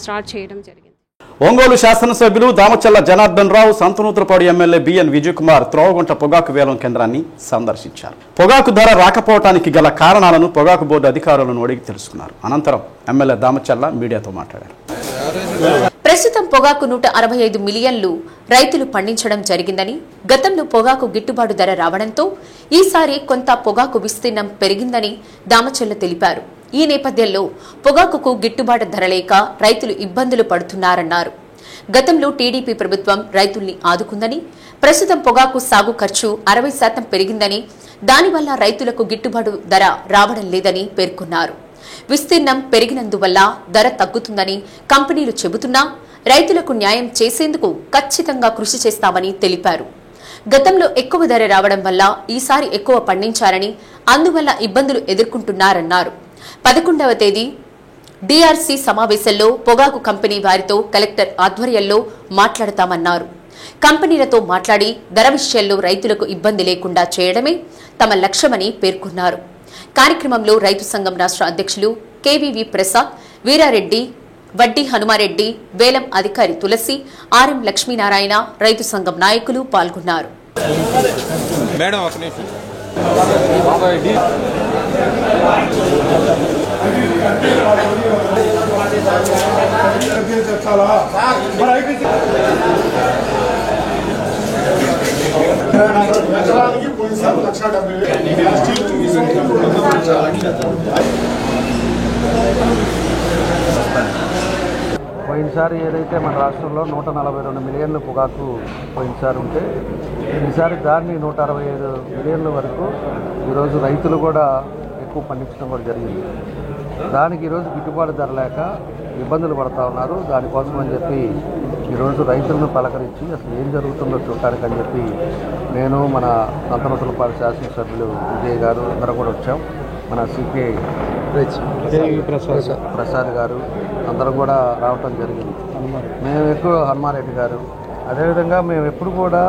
స్టార్ట్ చేయడం జరిగింది. ఒంగోలు శాసనసభ్యులు దామచల్ల జనార్దన్ రావు, సంతనూతలపాడు ఎమ్మెల్యే బిఎన్ విజయ్ కుమార్ త్రోవగుంట పొగాకు వేలం కేంద్రాన్ని సందర్శించారు. పొగాకు ధర రాకపోవటానికి గల కారణాలను పొగాకు బోర్డు అధికారులను అడిగి తెలుసుకున్నారు. అనంతరం ఎమ్మెల్యే దామచల్ల మీడియాతో మాట్లాడారు. ప్రస్తుతం పొగాకు 165 మిలియన్లు రైతులు పండించడం జరిగిందని, గతంలో పొగాకు గిట్టుబాటు ధర రావడంతో ఈసారి కొంత పొగాకు విస్తీర్ణం పెరిగిందని దామచల్ల తెలిపారు. ఈ నేపథ్యంలో పొగాకుకు గిట్టుబాటు ధర లేక రైతులు ఇబ్బందులు పడుతున్నారన్నారు. గతంలో టీడీపీ ప్రభుత్వం రైతుల్ని ఆదుకుందని, ప్రస్తుతం పొగాకు సాగు ఖర్చు 60% పెరిగిందని, దానివల్ల రైతులకు గిట్టుబాటు ధర రావడం లేదని పేర్కొన్నారు. విస్తీర్ణం పెరిగినందువల్ల ధర తగ్గుతుందని కంపెనీలు చెబుతున్నా రైతులకు న్యాయం చేసేందుకు ఖచ్చితంగా కృషి చేస్తామని తెలిపారు. గతంలో ఎక్కువ ధర రావడం వల్ల ఈసారి ఎక్కువ పండించారని, అందువల్ల ఇబ్బందులు ఎదుర్కొంటున్నారన్నారు. 11వ తేదీ డీఆర్సీ సమావేశంలో పొగాకు కంపెనీ వారితో కలెక్టర్ ఆధ్వర్యంలో మాట్లాడతామన్నారు. కంపెనీలతో మాట్లాడి ధర విషయంలో రైతులకు ఇబ్బంది లేకుండా చేయడమే తమ లక్ష్యమని పేర్కొన్నారు. కార్యక్రమంలో రైతు సంఘం రాష్ట్ర అధ్యక్షులు కేవీవి ప్రసాద్, వీరారెడ్డి, వడ్డీ హనుమారెడ్డి, వేలం అధికారి తులసి, ఆర్ఎం లక్ష్మీనారాయణ, రైతు సంఘం నాయకులు పాల్గొన్నారు. పోయినసారి ఏదైతే మన రాష్ట్రంలో 142 మిలియన్ల పొగాకు పోయినసారి ఉంటే ఈసారి దాన్ని 165 మిలియన్ల వరకు ఈరోజు రైతులు కూడా ఎక్కువ పండించడం కూడా జరిగింది. దానికి ఈరోజు గిట్టుబాటు ధర లేక ఇబ్బందులు పడుతూ ఉన్నారు. దానికోసం అని చెప్పి ఈరోజు రైతులను పలకరించి అసలు ఏం జరుగుతుందో చూడటానికని చెప్పి నేను, మన సంతనూతలపాడు శాసనసభ్యులు విజయ్ గారు అందరూ కూడా వచ్చాం. మన సిపిఐ ప్రసాద్ గారు అందరం కూడా రావటం జరిగింది. మేము ఎక్కువ హనుమారెడ్డి గారు, అదేవిధంగా మేము ఎప్పుడు కూడా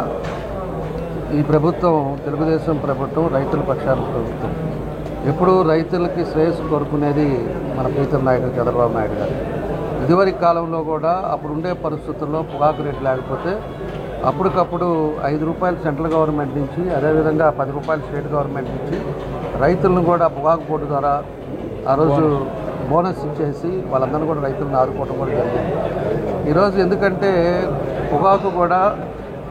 ఈ ప్రభుత్వం తెలుగుదేశం ప్రభుత్వం రైతుల పక్షాన ప్రభుత్వం, ఎప్పుడు రైతులకి శ్రేయస్సు కోరుకునేది మన ప్రీతం నాయుడు చంద్రబాబు నాయుడు గారు. ఇదివరకు కాలంలో కూడా అప్పుడు ఉండే పరిస్థితుల్లో పొగాకు రేటు లేకపోతే అప్పటికప్పుడు 5 రూపాయలు సెంట్రల్ గవర్నమెంట్ నుంచి, అదేవిధంగా 10 రూపాయలు స్టేట్ గవర్నమెంట్ నుంచి రైతులను కూడా పొగాకు బోర్డు ద్వారా ఆ రోజు బోనస్ ఇచ్చేసి వాళ్ళందరూ కూడా రైతులను ఆదుకోవడం కూడా జరిగింది. ఈరోజు ఎందుకంటే పొగాకు కూడా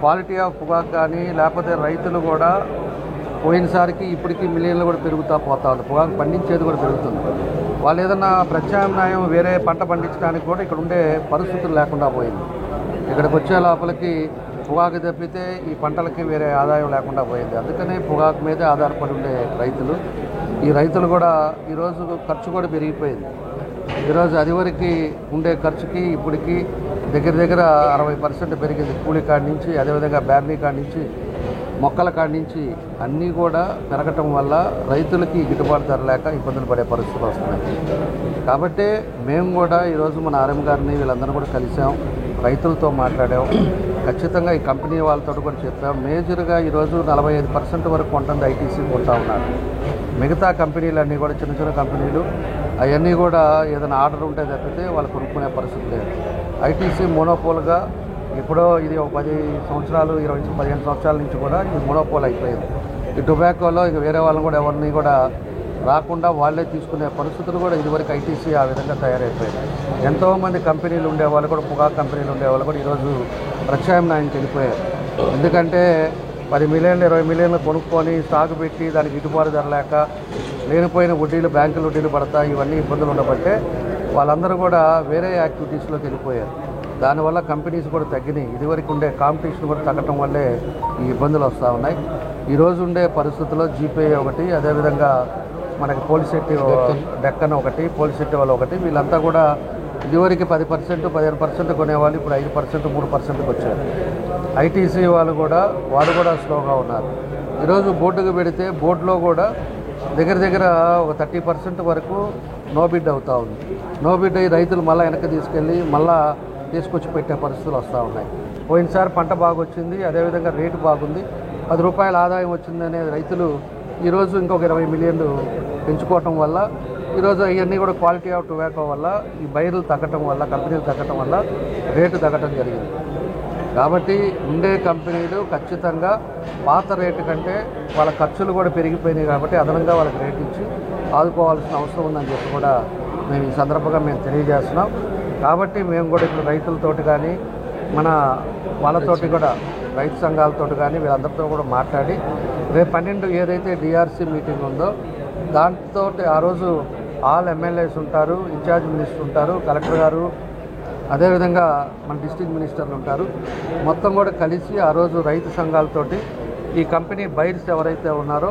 క్వాలిటీ ఆఫ్ పొగాకు కానీ, లేకపోతే రైతులు కూడా పోయినసారికి ఇప్పటికీ మిలియన్లు కూడా పెరుగుతూ పోతా ఉంది. పొగాకు పండించేది కూడా పెరుగుతుంది. వాళ్ళు ఏదన్నా ప్రత్యామ్నాయం వేరే పంట పండించడానికి కూడా ఇక్కడ ఉండే పరిస్థితులు లేకుండా పోయింది. ఇక్కడికి వచ్చే లోపలికి పొగాకు తప్పితే ఈ పంటలకి వేరే ఆదాయం లేకుండా పోయింది. అందుకనే పొగాకు మీదే ఆధారపడి ఉండే ఈ రైతులు కూడా ఈరోజు ఖర్చు కూడా పెరిగిపోయింది. ఈరోజు అదివరకు ఉండే ఖర్చుకి ఇప్పటికి దగ్గర 60% పెరిగింది. కూలి కాడి నుంచి, అదేవిధంగా బ్యార్నీ కాడి నుంచి, మొక్కల కాడి నుంచి అన్నీ కూడా పెరగటం వల్ల రైతులకి గిట్టుబాటు ధర లేక ఇబ్బందులు పడే పరిస్థితులు వస్తున్నాయి. కాబట్టి మేము కూడా ఈరోజు మన ఆర్ఎం గారిని వీళ్ళందరూ కూడా కలిసాం, రైతులతో మాట్లాడాం. ఖచ్చితంగా ఈ కంపెనీ వాళ్ళతో కూడా చెప్పాం. మేజర్గా ఈరోజు 45% వరకు కొంటుంది ఐటీసీ కొంటా ఉన్నారు. మిగతా కంపెనీలన్నీ కూడా చిన్న చిన్న కంపెనీలు అవన్నీ కూడా ఏదైనా ఆర్డర్ ఉంటే తప్పితే వాళ్ళు కొనుక్కునే పరిస్థితి లేదు. ఐటీసీ మోనోపోల్గా ఇప్పుడు ఇది ఒక 10 సంవత్సరాలు 15 సంవత్సరాల నుంచి కూడా ఇది మోనోపోల్ అయిపోయింది. ఈ టొబాకోలో ఇక వేరే వాళ్ళని కూడా ఎవరిని కూడా రాకుండా వాళ్ళే తీసుకునే పరిస్థితులు కూడా ఇదివరకు ఐటీసీ ఆ విధంగా తయారైపోయింది. ఎంతోమంది కంపెనీలు ఉండేవాళ్ళు కూడా, పొగాకు కంపెనీలు ఉండేవాళ్ళు కూడా ఈరోజు ప్రత్యామ్నాయం వెళ్ళిపోయారు. ఎందుకంటే 10 మిలియన్లు 20 మిలియన్లు కొనుక్కొని స్టాక్ పెట్టి దానికి గిట్టుబాటు ధర లేక లేనిపోయిన వడ్డీలు, బ్యాంకుల వడ్డీలు పడతా ఇవన్నీ ఇబ్బందులు ఉండబట్టే వాళ్ళందరూ కూడా వేరే యాక్టివిటీస్లోకి వెళ్ళిపోయారు. దానివల్ల కంపెనీస్ కూడా తగ్గినాయి. ఇదివరకు ఉండే కాంపిటీషన్ కూడా తగ్గటం వల్లే ఈ ఇబ్బందులు వస్తూ ఉన్నాయి. ఈరోజు ఉండే పరిస్థితుల్లో జీపే ఒకటి, అదేవిధంగా మనకి పోలిసెట్టి డెక్కన్ ఒకటి, పోలిసెట్టి వాళ్ళు ఒకటి, వీళ్ళంతా కూడా ఇదివరకు 10%, 15% కొనేవాళ్ళు ఇప్పుడు 5%, 3%కి వచ్చారు. ఐటీసీ వాళ్ళు కూడా స్లోగా ఉన్నారు. ఈరోజు బోర్డుకు పెడితే బోర్డులో కూడా దగ్గర ఒక 30% వరకు నో బిడ్ అవుతూ ఉంది. నో బిడ్ అయ్యి రైతులు మళ్ళీ వెనక్కి తీసుకెళ్ళి మళ్ళీ తీసుకొచ్చి పెట్టే పరిస్థితులు వస్తూ ఉన్నాయి. పోయినసారి పంట బాగా వచ్చింది, అదేవిధంగా రేటు బాగుంది, 10 రూపాయల ఆదాయం వచ్చిందనే రైతులు ఈరోజు ఇంకొక 20 మిలియన్లు పెంచుకోవటం వల్ల ఈరోజు ఇవన్నీ కూడా క్వాలిటీ ఆఫ్ టొబాకో వల్ల ఈ బైర్లు తగ్గటం వల్ల, కంపెనీలు తగ్గటం వల్ల రేటు తగ్గటం జరిగింది. కాబట్టి ఉండే కంపెనీలు ఖచ్చితంగా పాత రేటు కంటే వాళ్ళ ఖర్చులు కూడా పెరిగిపోయినాయి కాబట్టి అదనంగా వాళ్ళకి రేటు ఇచ్చి ఆదుకోవాల్సిన అవసరం ఉందని చెప్పి కూడా మేము ఈ సందర్భంగా తెలియజేస్తున్నాం. కాబట్టి మేము కూడా ఇప్పుడు రైతులతోటి కానీ వాళ్ళతోటి కూడా రైతు సంఘాలతో కానీ వీళ్ళందరితో కూడా మాట్లాడి రేపు 12 ఏదైతే డిఆర్సీ మీటింగ్ ఉందో దాంతో ఆ రోజు ఆల్ ఎమ్మెల్యేస్ ఉంటారు, ఇన్ఛార్జ్ మినిస్టర్ ఉంటారు, కలెక్టర్ గారు, అదేవిధంగా మన డిస్ట్రిక్ట్ మినిస్టర్లు ఉంటారు. మొత్తం కూడా కలిసి ఆ రోజు రైతు సంఘాలతోటి ఈ కంపెనీ బైర్స్ ఎవరైతే ఉన్నారో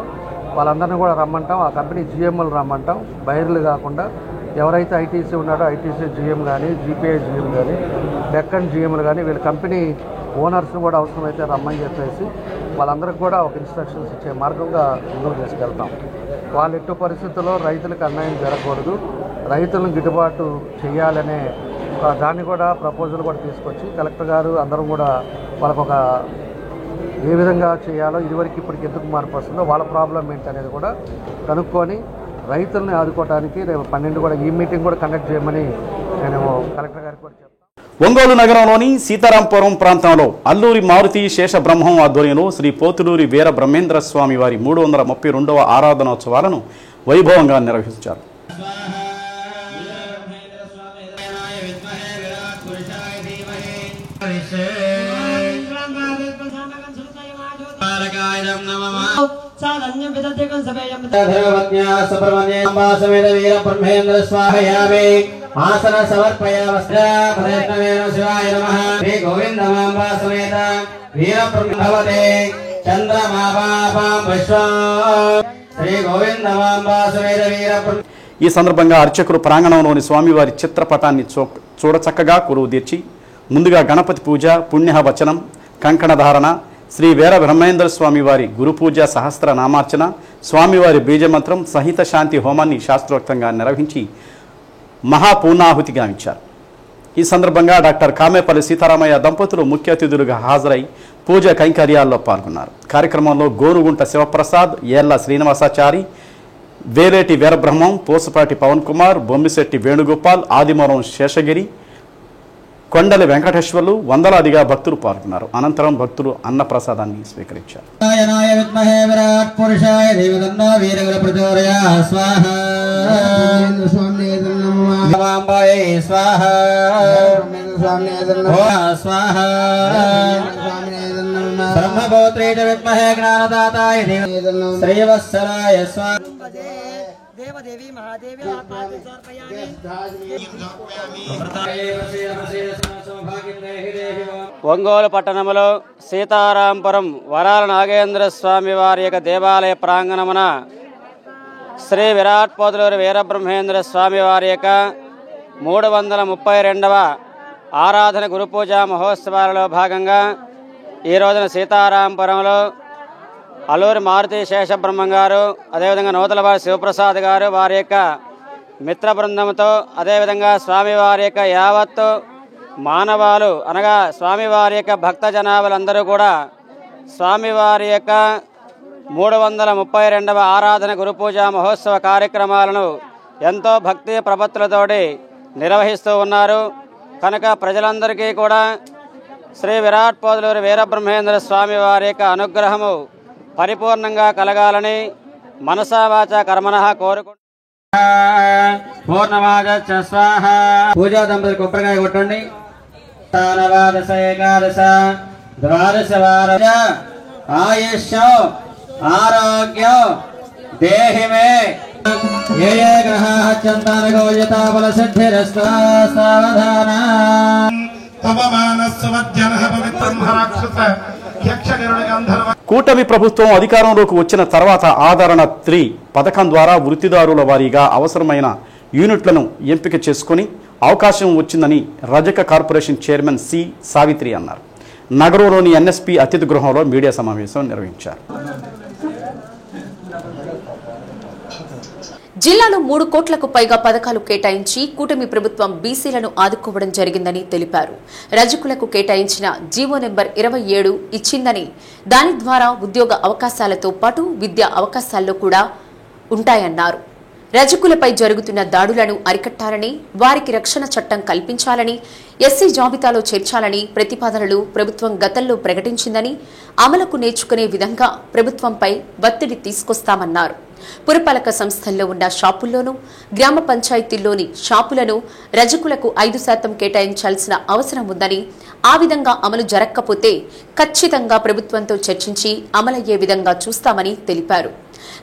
వాళ్ళందరినీ కూడా రమ్మంటాం. ఆ కంపెనీ జిఎంలు రమ్మంటాం. బైర్లు కాకుండా ఎవరైతే ఐటీసీ ఉన్నాడో ఐటీసీ జిఎం కానీ, జీపీఐ జిఎం కానీ, డెక్కన్ జిఎంలు కానీ వీళ్ళ కంపెనీ ఓనర్స్ని కూడా అవసరమైతే రమ్మని చెప్పేసి వాళ్ళందరికీ కూడా ఒక ఇన్స్ట్రక్షన్స్ ఇచ్చే మార్గంగా ముందుకు తీసుకెళ్తాం. వాళ్ళ ఎట్టు పరిస్థితుల్లో రైతులకు అన్యాయం జరగకూడదు, రైతులను గిట్టుబాటు చేయాలనే దాన్ని కూడా ప్రపోజల్ కూడా తీసుకొచ్చి కలెక్టర్ గారు అందరం కూడా వాళ్ళకు ఏ విధంగా చేయాలో ఇదివరకు ఇప్పటికి ఎందుకు మార్పు వస్తుందో వాళ్ళ ప్రాబ్లం ఏంటనేది కూడా కనుక్కొని రైతుల్ని ఆదుకోవడానికి రేపు 12 కూడా ఈ మీటింగ్ కూడా కండక్ట్ చేయమని నేను కలెక్టర్ గారికి కూడా చెప్తాను. ఒంగోలు నగరంలోని సీతారాంపురం ప్రాంతంలో అల్లూరి మారుతి శేషబ్రహ్మం ఆధ్వర్యంలో శ్రీ పోతులూరి వీర బ్రహ్మేంద్ర స్వామి వారి 332వ ఆరాధనోత్సవాలను వైభవంగా నిర్వహించారు. ఆసన సమర్పయ శివాయ నమః. శ్రీ గోవిందమాంబా సమేత వీరబ్రహ్మవతే చంద్రమాపాం విశ్వం. శ్రీ గోవిందమాంబా సమేత వీరబ్రహ్మ. ఈ సందర్భంగా అర్చకులు ప్రాంగణంలోని స్వామివారి చిత్రపటాన్ని చూడచక్కగా కొలువు తీర్చి ముందుగా గణపతి పూజ, పుణ్యవచనం, కంకణధారణ, శ్రీ వీర బ్రహ్మేంద్ర స్వామివారి గురుపూజ, సహస్ర నామార్చన, స్వామివారి బీజమంత్రం సహిత శాంతి హోమాన్ని శాస్త్రోక్తంగా నిర్వహించి మహాపూర్ణాహుతి గావించారు. ఈ సందర్భంగా డాక్టర్ కామేపల్లి సీతారామయ్య దంపతులు ముఖ్య అతిథులుగా హాజరై పూజ కైంకర్యాల్లో పాల్గొన్నారు. కార్యక్రమంలో గోనుగుంట శివప్రసాద్, ఏళ్ల శ్రీనివాసాచారి, వేలేటి వీరబ్రహ్మం, పూసపాటి పవన్ కుమార్, బొమ్మిశెట్టి వేణుగోపాల్, ఆదిమూలం శేషగిరి, కొండలి వెంకటేశ్వర్లు, వందలాదిగా భక్తులు పాల్గొన్నారు. అనంతరం భక్తులు అన్నప్రసాదాన్ని స్వీకరించారు. బ్రహ్మపౌత్రే విద్మహే జ్ఞానదాతాయ శ్రీవత్సరాయ స్వాహ. దేవదేవి మహాదేవి ఒంగోలు పట్టణంలో సీతారాంపురం వరాల నాగేంద్ర స్వామి వారి యొక్క దేవాలయ ప్రాంగణమున శ్రీ విరాట్ పోతులూరి వీరబ్రహ్మేంద్ర స్వామి వారి యొక్క 332వ ఆరాధన గురుపూజ మహోత్సవాలలో భాగంగా ఈ రోజున సీతారాంపురంలో అల్లూరి మారుతి శేషబ్రహ్మం గారు, అదేవిధంగా నూతలవారి శివప్రసాద్ గారు వారి యొక్క మిత్ర బృందంతో, అదేవిధంగా స్వామివారి యొక్క యావత్తు మానవాలు అనగా స్వామివారి యొక్క భక్త జనాభాలందరూ కూడా స్వామివారి యొక్క 332వ ఆరాధన గురుపూజ మహోత్సవ కార్యక్రమాలను ఎంతో భక్తి ప్రపత్తులతోటి నిర్వహిస్తూ ఉన్నారు. కనుక ప్రజలందరికీ కూడా శ్రీ విరాట్ పోతులూరి వీరబ్రహ్మేంద్ర స్వామి వారి యొక్క అనుగ్రహము పరిపూర్ణంగా కలగాలని మనసా వాచ కర్మణః కోరుకుంటున్నాను. పూర్ణమాదచ్చ స్వాహ. పూజా దంపతులు కొబ్బరికాయ కొట్టండి. తానవాదశ ఏకాదశ ద్వాదశ వార ఆయుష్యం ఆరోగ్యం देहि मे ये ये ग्रहाः चन्दानगो यथा बलसिद्धिरस्तु सावधाना तव मानसवज्जनः पवित्रं राक्षस यक्षगरुडगन्धर्व కూటమి ప్రభుత్వం అధికారంలోకి వచ్చిన తర్వాత ఆదరణ 3 పథకం ద్వారా వృత్తిదారుల వారీగా అవసరమైన యూనిట్లను ఎంపిక చేసుకుని అవకాశం వచ్చిందని రజక కార్పొరేషన్ చైర్మన్ సి సావిత్రి అన్నారు. నగరంలోని ఎన్ఎస్పి అతిథి గృహంలో మీడియా సమావేశం నిర్వహించారు. జిల్లాలో 3 కోట్లకు పైగా పథకాలు కేటాయించి కూటమి ప్రభుత్వం బీసీలను ఆదుకోవడం జరిగిందని తెలిపారు. రజకులకు కేటాయించిన జీవో నెంబర్ 27 ఇచ్చిందని, దాని ద్వారా ఉద్యోగ అవకాశాలతో పాటు విద్యా అవకాశాల్లో కూడా ఉంటాయన్నారు. రజకులపై జరుగుతున్న దాడులను అరికట్టాలని, వారికి రక్షణ చట్టం కల్పించాలని, ఎస్సీ జాబితాలో చేర్చాలని ప్రతిపాదనలు ప్రభుత్వం గతంలో ప్రకటించిందని, అమలుకు నేర్చుకునే విధంగా ప్రభుత్వంపై ఒత్తిడి తీసుకొస్తామన్నారు. పురపాలక సంస్థల్లో ఉన్న షాపుల్లోనూ గ్రామ పంచాయతీల్లోని షాపులను రజకులకు 5% కేటాయించాల్సిన అవసరం ఉందని, ఆ విధంగా అమలు జరగకపోతే ఖచ్చితంగా ప్రభుత్వంతో చర్చించి అమలయ్యే విధంగా చూస్తామని తెలిపారు.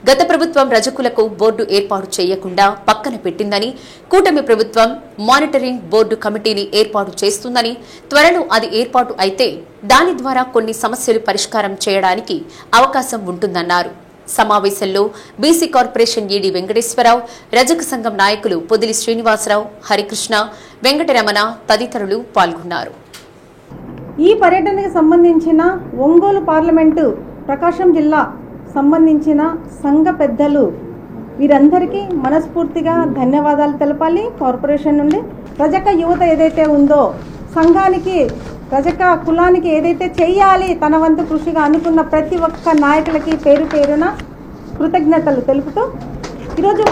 గత ప్రభుత్వం రజకులకు బోర్డు ఏర్పాటు చేయకుండా పక్కన పెట్టిందని, కూటమి ప్రభుత్వం మానిటరింగ్ బోర్డు కమిటీని ఏర్పాటు చేస్తుందని, త్వరలో అది ఏర్పాటు అయితే దాని ద్వారా కొన్ని సమస్యలు పరిష్కారం చేయడానికి అవకాశం ఉంటుందన్నారు. సమావేశంలో బీసీ కార్పొరేషన్ ఈడీ వెంకటేశ్వరరావు, రజక సంఘం నాయకులు పొదిలి శ్రీనివాసరావు, హరికృష్ణ, వెంకటరమణ తదితరులు పాల్గొన్నారు. ఈ పర్యటనకు సంబంధించిన ఒంగోలు పార్లమెంటు, ప్రకాశం జిల్లా సంబంధించిన సంఘ పెద్దలు వీరందరికీ మనస్ఫూర్తిగా ధన్యవాదాలు తెలపాలి. కార్పొరేషన్ నుండి రజక యువత ఏదైతే ఉందో సంఘానికి, రజక కులానికి ఏదైతే చెయ్యాలి తన వంతు కృషిగా అనుకున్న ప్రతి ఒక్క నాయకులకి పేరు పేరున కృతజ్ఞతలు తెలుపుతూ ఈరోజు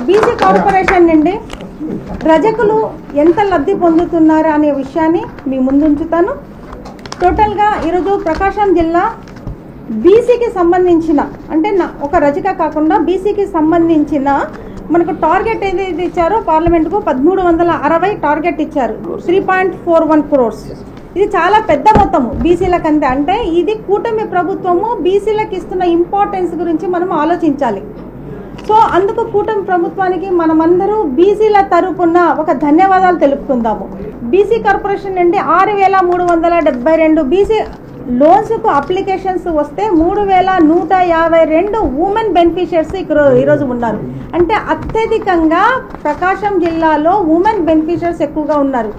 బీసీ కార్పొరేషన్ నుండి రజకులు ఎంత లబ్ధి పొందుతున్నారు అనే విషయాన్ని మీ ముందుంచుతాను. టోటల్గా ఈరోజు ప్రకాశం జిల్లా బీసీకి సంబంధించిన, అంటే ఒక రజక కాకుండా బీసీకి సంబంధించిన మనకు టార్గెట్ ఏదైతే ఇచ్చారో పార్లమెంటుకు 1360 టార్గెట్ ఇచ్చారు. 3.41 crores. ఇది చాలా పెద్ద మొత్తము బీసీలకంటే. అంటే ఇది కూటమి ప్రభుత్వము బీసీలకు ఇస్తున్న ఇంపార్టెన్స్ గురించి మనం ఆలోచించాలి. సో అందుకు కూటమి ప్రభుత్వానికి మనమందరూ బీసీల తరపున ఒక ధన్యవాదాలు తెలుపుకుందాము. బీసీ కార్పొరేషన్ నుండి 6372 బీసీ లోన్స్కు అప్లికేషన్స్ వస్తే 3152 ఉమెన్ బెనిఫిషియర్స్ ఈరోజు ఉన్నారు. అంటే అత్యధికంగా ప్రకాశం జిల్లాలో ఉమెన్ బెనిఫిషియర్స్ ఎక్కువగా ఉన్నారు.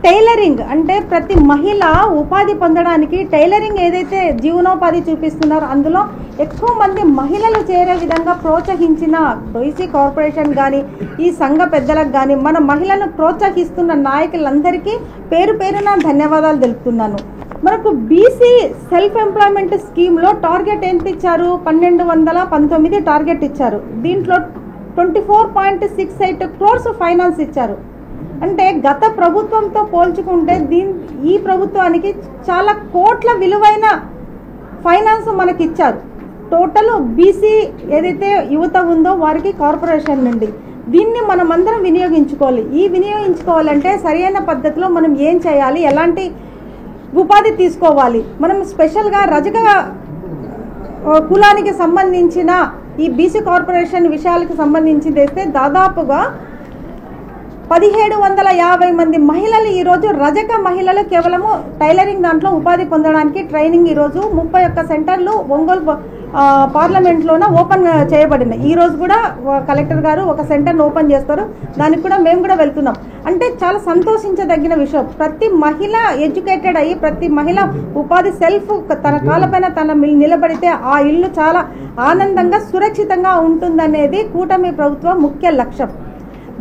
టైలరింగ్ అంటే ప్రతి మహిళ ఉపాధి పొందడానికి టైలరింగ్ ఏదైతే జీవనోపాధి చూపిస్తున్నారో అందులో ఎక్కువ మంది మహిళలు చేరే విధంగా ప్రోత్సహించిన బీసీ కార్పొరేషన్ కానీ ఈ సంఘ పెద్దలకు కానీ మన మహిళలను ప్రోత్సహిస్తున్న నాయకులందరికీ పేరు పేరున ధన్యవాదాలు తెలుపుతున్నాను. మనకు బీసీ సెల్ఫ్ ఎంప్లాయ్మెంట్ స్కీమ్లో టార్గెట్ ఎంత ఇచ్చారు? 1219 టార్గెట్ ఇచ్చారు. దీంట్లో 24.68 crores ఫైనాన్స్ ఇచ్చారు. అంటే గత ప్రభుత్వంతో పోల్చుకుంటే ఈ ప్రభుత్వానికి చాలా కోట్ల విలువైన ఫైనాన్స్ మనకి ఇచ్చారు. టోటల్ బీసీ ఏదైతే యువత ఉందో వారికి కార్పొరేషన్ నుండి దీన్ని మనమందరం వినియోగించుకోవాలి. ఈ వినియోగించుకోవాలంటే సరైన పద్ధతిలో మనం ఏం చేయాలి, ఎలాంటి ఉపాధి తీసుకోవాలి. మనం స్పెషల్గా రజక కులానికి సంబంధించిన ఈ బీసీ కార్పొరేషన్ విషయాలకు సంబంధించి తెస్తే దాదాపుగా 1750 మంది మహిళలు ఈరోజు రజక మహిళలు కేవలము టైలరింగ్ దాంట్లో ఉపాధి పొందడానికి ట్రైనింగ్ ఈరోజు 31 సెంటర్లు ఒంగోలు పార్లమెంట్లోన ఓపెన్ చేయబడినాయి. ఈ రోజు కూడా కలెక్టర్ గారు ఒక సెంటర్ను ఓపెన్ చేస్తారు. దానికి కూడా మేము కూడా వెళ్తున్నాం. అంటే చాలా సంతోషించదగిన విషయం. ప్రతి మహిళ ఎడ్యుకేటెడ్ అయ్యి ప్రతి మహిళ ఉపాధి సెల్ఫ్ తన కాళ్ళపైన తన నిలబడితే ఆ ఇల్లు చాలా ఆనందంగా సురక్షితంగా ఉంటుందనేది కూటమి ప్రభుత్వం ముఖ్య లక్ష్యం.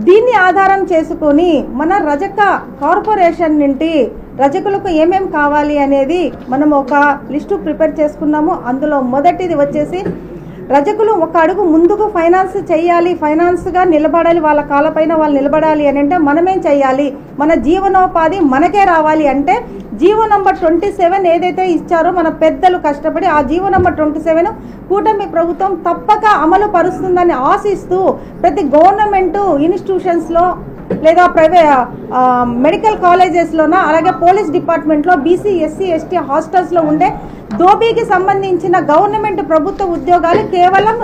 దీన్ని ఆధారం చేసుకొని మన రజక కార్పొరేషన్ నుండి రజకులకు ఏమేం కావాలి అనేది మనం ఒక లిస్టు ప్రిపేర్ చేసుకున్నాము. అందులో మొదటిది వచ్చేసి రజకులు ఒక అడుగు ముందుకు ఫైనాన్స్ చేయాలి, ఫైనాన్స్గా నిలబడాలి, వాళ్ళ కాళ్ళపైన వాళ్ళు నిలబడాలి అని అంటే మనమేం చేయాలి, మన జీవనోపాధి మనకే రావాలి అంటే జీవో నంబర్ 27 ఏదైతే ఇచ్చారో మన పెద్దలు కష్టపడి ఆ జీవో నంబర్ 27 కూటమి ప్రభుత్వం తప్పక అమలు పరుస్తుందని ఆశిస్తూ ప్రతి గవర్నమెంట్ ఇన్స్టిట్యూషన్స్లో లేదా మెడికల్ కాలేజెస్లోన అలాగే పోలీస్ డిపార్ట్మెంట్లో బీసీ ఎస్సీ ఎస్టీ హాస్టల్స్లో ఉండే దోబీకి సంబంధించిన గవర్నమెంట్ ప్రభుత్వ ఉద్యోగాలు కేవలం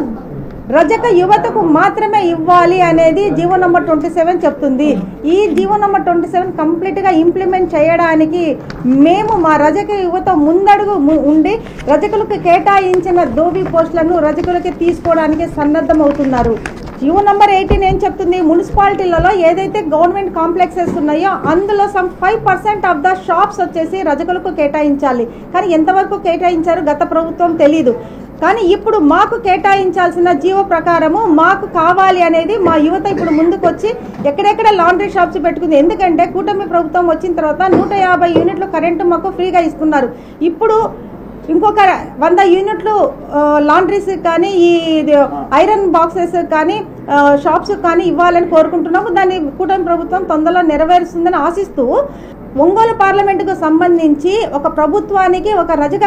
రజక యువతకు మాత్రమే ఇవ్వాలి అనేది జీవో నంబర్ 27 చెప్తుంది. ఈ జీవో నంబర్ 27 కంప్లీట్గా ఇంప్లిమెంట్ చేయడానికి మేము మా రజక యువత ముందడుగు ఉండి రజకులకు కేటాయించిన దోబీ పోస్టులను రజకులకి తీసుకోవడానికి సన్నద్ధమవుతున్నారు. జీవో నంబర్ 18 ఏం చెప్తుంది, మున్సిపాలిటీలలో ఏదైతే గవర్నమెంట్ కాంప్లెక్సెస్ ఉన్నాయో అందులో సమ్ 5% ఆఫ్ ద షాప్స్ వచ్చేసి రజకులకు కేటాయించాలి. కానీ ఎంతవరకు కేటాయించారు గత ప్రభుత్వం తెలీదు. కానీ ఇప్పుడు మాకు కేటాయించాల్సిన జీవో ప్రకారము మాకు కావాలి అనేది మా యువత ఇప్పుడు ముందుకు వచ్చి ఎక్కడెక్కడ లాండ్రీ షాప్స్ పెట్టుకుంది. ఎందుకంటే కూటమి ప్రభుత్వం వచ్చిన తర్వాత 150 యూనిట్లు కరెంటు మాకు ఫ్రీగా ఇస్తున్నారు. ఇప్పుడు ఇంకొక 100 యూనిట్లు లాండ్రీస్ కానీ ఈ ఐరన్ బాక్సెస్ కానీ షాప్స్ కానీ ఇవ్వాలని కోరుకుంటున్నాము. దాన్ని కూటమి ప్రభుత్వం తొందరలో నెరవేరుస్తుందని ఆశిస్తూ ఒంగోలు పార్లమెంటుకు సంబంధించి ఒక ప్రభుత్వానికి ఒక రజక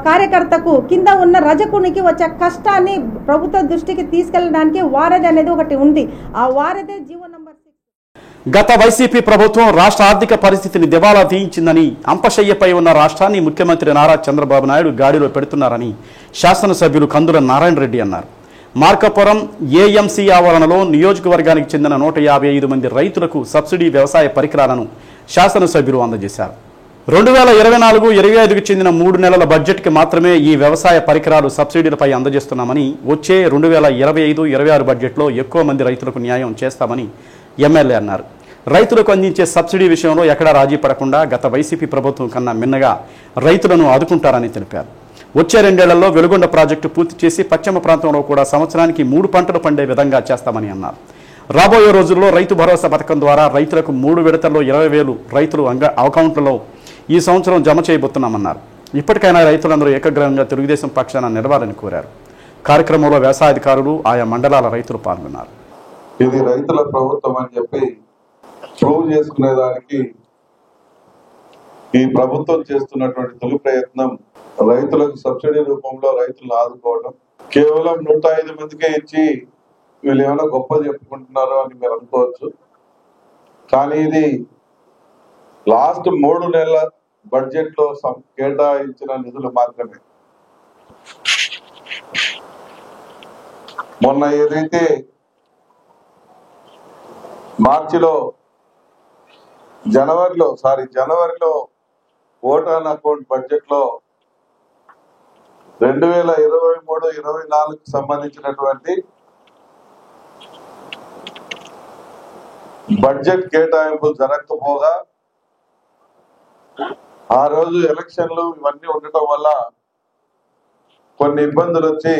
కార్యకర్తకు కింద ఉన్న రజకునికి వచ్చే కష్టాన్ని ప్రభుత్వ దృష్టికి తీసుకెళ్ళడానికి వారధి అనేది ఒకటి ఉంది. ఆ వారధి జీవో నంబర్ 6. గత వైసీపీ ప్రభుత్వం రాష్ట్ర ఆర్థిక పరిస్థితిని దివాలా తీయించిందని, అంపశయ్యపై ఉన్న రాష్ట్రాన్ని ముఖ్యమంత్రి నారా చంద్రబాబు నాయుడు గాడిలో పెడుతున్నారని శాసనసభ్యులు కందుల నారాయణ రెడ్డి అన్నారు. మార్కాపురం ఏఎంసీ ఆవరణలో నియోజకవర్గానికి చెందిన 155 మంది రైతులకు సబ్సిడీ వ్యవసాయ పరికరాలను శాసనసభ్యులు అందజేశారు. 2024-25కు చెందిన 3 నెలల బడ్జెట్కి మాత్రమే ఈ వ్యవసాయ పరికరాలు సబ్సిడీలపై అందజేస్తున్నామని, వచ్చే 2025-26 బడ్జెట్లో ఎక్కువ మంది రైతులకు న్యాయం చేస్తామని ఎమ్మెల్యే అన్నారు. రైతులకు అందించే సబ్సిడీ విషయంలో ఎక్కడా రాజీ పడకుండా గత వైసీపీ ప్రభుత్వం కన్నా మిన్నగా రైతులను ఆదుకుంటారని తెలిపారు. వచ్చే 2 ఏళ్లలో వెలుగొండ ప్రాజెక్టు పూర్తి చేసి పశ్చిమ ప్రాంతంలో కూడా సంవత్సరానికి 3 పంటలు పండే విధంగా చేస్తామని అన్నారు. రాబోయే రోజుల్లో రైతు భరోసా పథకం ద్వారా రైతులకు 3 విడతల్లో 20,000 రైతులు అకౌంట్లలో ఈ సంవత్సరం జమ చేయబోతున్నామన్నారు. ఇప్పటికైనా రైతులందరూ ఏకగ్రీవంగా తెలుగుదేశం పక్షాన నిలవాలని కోరారు. కార్యక్రమంలో వ్యవసాయాధికారులు, ఆయా మండలాల రైతులు పాల్గొన్నారు. ఇది రైతుల ప్రభుత్వం అని చెప్పి ప్రూవ్ చేసుకునేదానికి ఈ ప్రభుత్వం చేస్తున్నటువంటి తొలి ప్రయత్నం రైతులకు సబ్సిడీ రూపంలో రైతులను ఆదుకోవడం. కేవలం 105 మందికే ఇచ్చి వీళ్ళు ఏమైనా గొప్పలు చెప్పుకుంటున్నారు అని మీరు అనుకోవచ్చు. కానీ ఇది లాస్ట్ 3 నెలల బడ్జెట్ లో కేటాయించిన నిధులు మాత్రమే. మొన్న ఏదైతే జనవరిలో ఓట్ ఆన్ అకౌంట్ బడ్జెట్ లో 2023-24కు సంబంధించినటువంటి బడ్జెట్ కేటాయింపులు జరగకపోగా ఆ రోజు ఎలక్షన్లు ఇవన్నీ ఉండటం వల్ల కొన్ని ఇబ్బందులు వచ్చి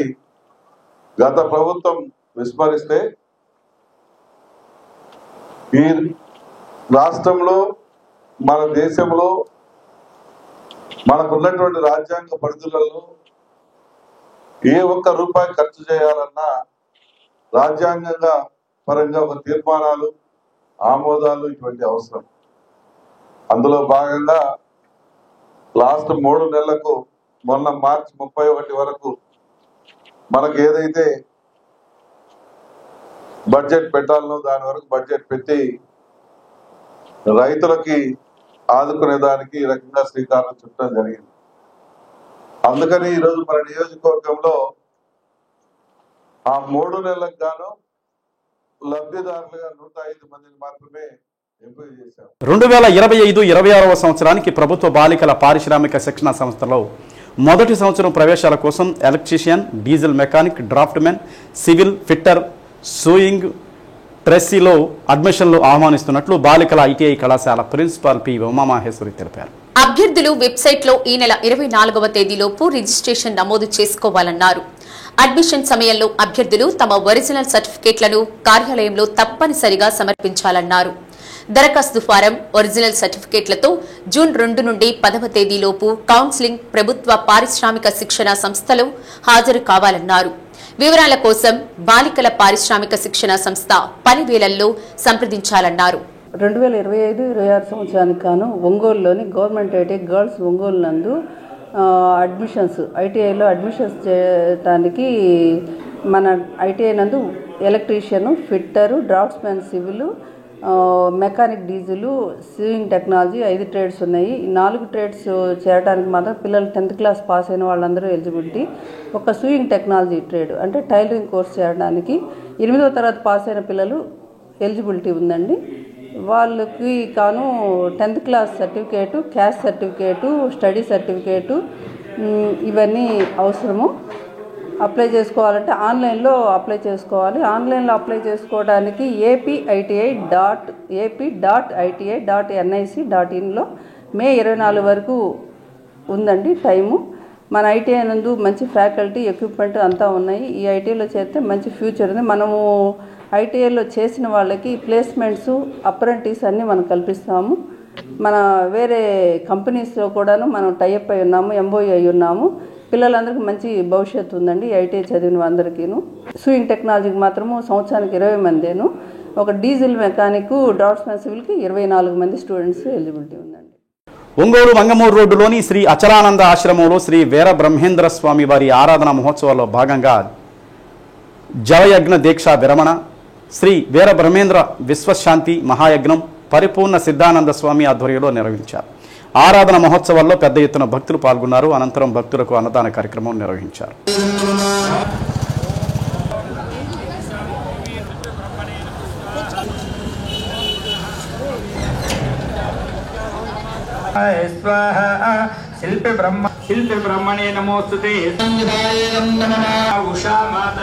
గత ప్రభుత్వం విస్మరిస్తే ఈ రాష్ట్రంలో మన దేశంలో మనకున్నటువంటి రాజ్యాంగ పరిధులలో ఏ ఒక్క రూపాయి ఖర్చు చేయాలన్నా రాజ్యాంగంగా పరంగా ఒక తీర్మానాలు, ఆమోదాలు ఇటువంటి అవసరం. అందులో భాగంగా లాస్ట్ 3 నెలలకు మొన్న మార్చి 31 వరకు మనకు ఏదైతే బడ్జెట్ పెట్టాలనో దాని వరకు బడ్జెట్ పెట్టి రైతులకి ఆదుకునే దానికి ఈ రకంగా శ్రీకారం చుట్టడం జరిగింది. అందుకని ఈరోజు మన నియోజకవర్గంలో ఆ 3 నెలలకు గాను లబ్ధిదారులుగా 105 మందిని మాత్రమే ఎంపిక చేశారు. 2025-26వ సంవత్సరానికి ప్రభుత్వ బాలికల పారిశ్రామిక శిక్షణ సంస్థలో మొదటి సంవత్సరం ప్రవేశాల కోసం electrician, diesel mechanic, draftsmen, civil fitter, sewing ట్రెస్సీలో అడ్మిషన్లు ఆహ్వానిస్తున్నట్లు బాలికల ఐటీఐ కళాశాల ప్రిన్సిపాల్ పి ఉమామహేశ్వరి తెలిపారు. అభ్యర్థులు వెబ్సైట్లో ఈ నెల 24వ తేదీలోపు రిజిస్ట్రేషన్ నమోదు చేసుకోవాలన్నారు. అడ్మిషన్ సమయంలో అభ్యర్థులు తమ ఒరిజినల్ సర్టిఫికేట్లను కార్యాలయంలో తప్పనిసరిగా సమర్పించాలన్నారు. దరఖాస్తు ఫారం, ఒరిజినల్ సర్టిఫికేట్లతో జూన్ 2 నుండి 10వ తేదీలోపు కౌన్సిలింగ్ ప్రభుత్వ పారిశ్రామిక శిక్షణ సంస్థలో హాజరు కావాలన్నారు. వివరాల కోసం బాలికల పారిశ్రామిక శిక్షణ సంస్థ పనివేళల్లో సంప్రదించాలన్నారు. 2025-26 సంవత్సరానికి గాను ఒంగోలులోని గవర్నమెంట్ ఐటీఐ గర్ల్స్ ఒంగోలు నందు ఐటీఐలో అడ్మిషన్స్ చేయడానికి మన ఐటీఐ నందు electrician, fitter, draughtsmen, civil, mechanic diesel, sewing technology 5 trades ఉన్నాయి. ఈ 4 ట్రేడ్స్ చేరడానికి మాత్రం పిల్లలు 10th క్లాస్ పాస్ అయిన వాళ్ళందరూ ఎలిజిబిలిటీ. ఒక స్వింగ్ టెక్నాలజీ ట్రేడ్ అంటే టైలరింగ్ కోర్స్ చేయడానికి 8వ తరగతి పాస్ అయిన పిల్లలు ఎలిజిబిలిటీ ఉందండి. వాళ్ళకి కాను 10th class certificate, caste certificate, study certificate ఇవన్నీ అవసరము. అప్లై చేసుకోవాలంటే ఆన్లైన్లో అప్లై చేసుకోవాలి. ఆన్లైన్లో అప్లై చేసుకోవడానికి ap.iti.nic.inలో మే 24 వరకు ఉందండి టైము. మన ఐటీఐ నందు మంచి ఫ్యాకల్టీ, ఎక్విప్మెంట్ అంతా ఉన్నాయి. ఈ ఐటీఐలో చేరితే మంచి ఫ్యూచర్ ఉంది. మనము ఐటీఐలో చేసిన వాళ్ళకి ప్లేస్మెంట్స్, అప్రెంటిస్ అన్నీ మనం కల్పిస్తాము. మన వేరే కంపెనీస్లో కూడాను మనం టైఅప్ అయి ఉన్నాము, ఎంఓఈ అయి ఉన్నాము. పిల్లలందరికీ మంచి భవిష్యత్తు ఉందండి ఐటీఐ చదివిన అందరికీను. స్వింగ్ టెక్నాలజీకి మాత్రము సంవత్సరానికి 20 మందేను. ఒక డీజిల్ మెకానిక్, డ్రాఫ్ట్స్మెన్ సివిల్కి 24 మంది స్టూడెంట్స్ ఎలిజిబిలిటీ ఉందండి. ఒంగోలు మంగమూరు రోడ్డులోని శ్రీ అచలానంద ఆశ్రమంలో శ్రీ వీర బ్రహ్మేంద్ర స్వామి వారి ఆరాధన మహోత్సవాల్లో భాగంగా జవయజ్ఞ దీక్ష విరమణ, శ్రీ వీర బ్రహ్మేంద్ర విశ్వశాంతి మహాయజ్ఞం పరిపూర్ణ సిద్ధానంద స్వామి ఆధ్వర్యంలో నిర్వహించారు. ఆరాధన మహోత్సవాల్లో పెద్ద ఎత్తున భక్తులు పాల్గొన్నారు. అనంతరం భక్తులకు అన్నదాన కార్యక్రమం నిర్వహించారు. శిల్పి బ్రహ్మణే నమోస్తుతే ఉషా మాత.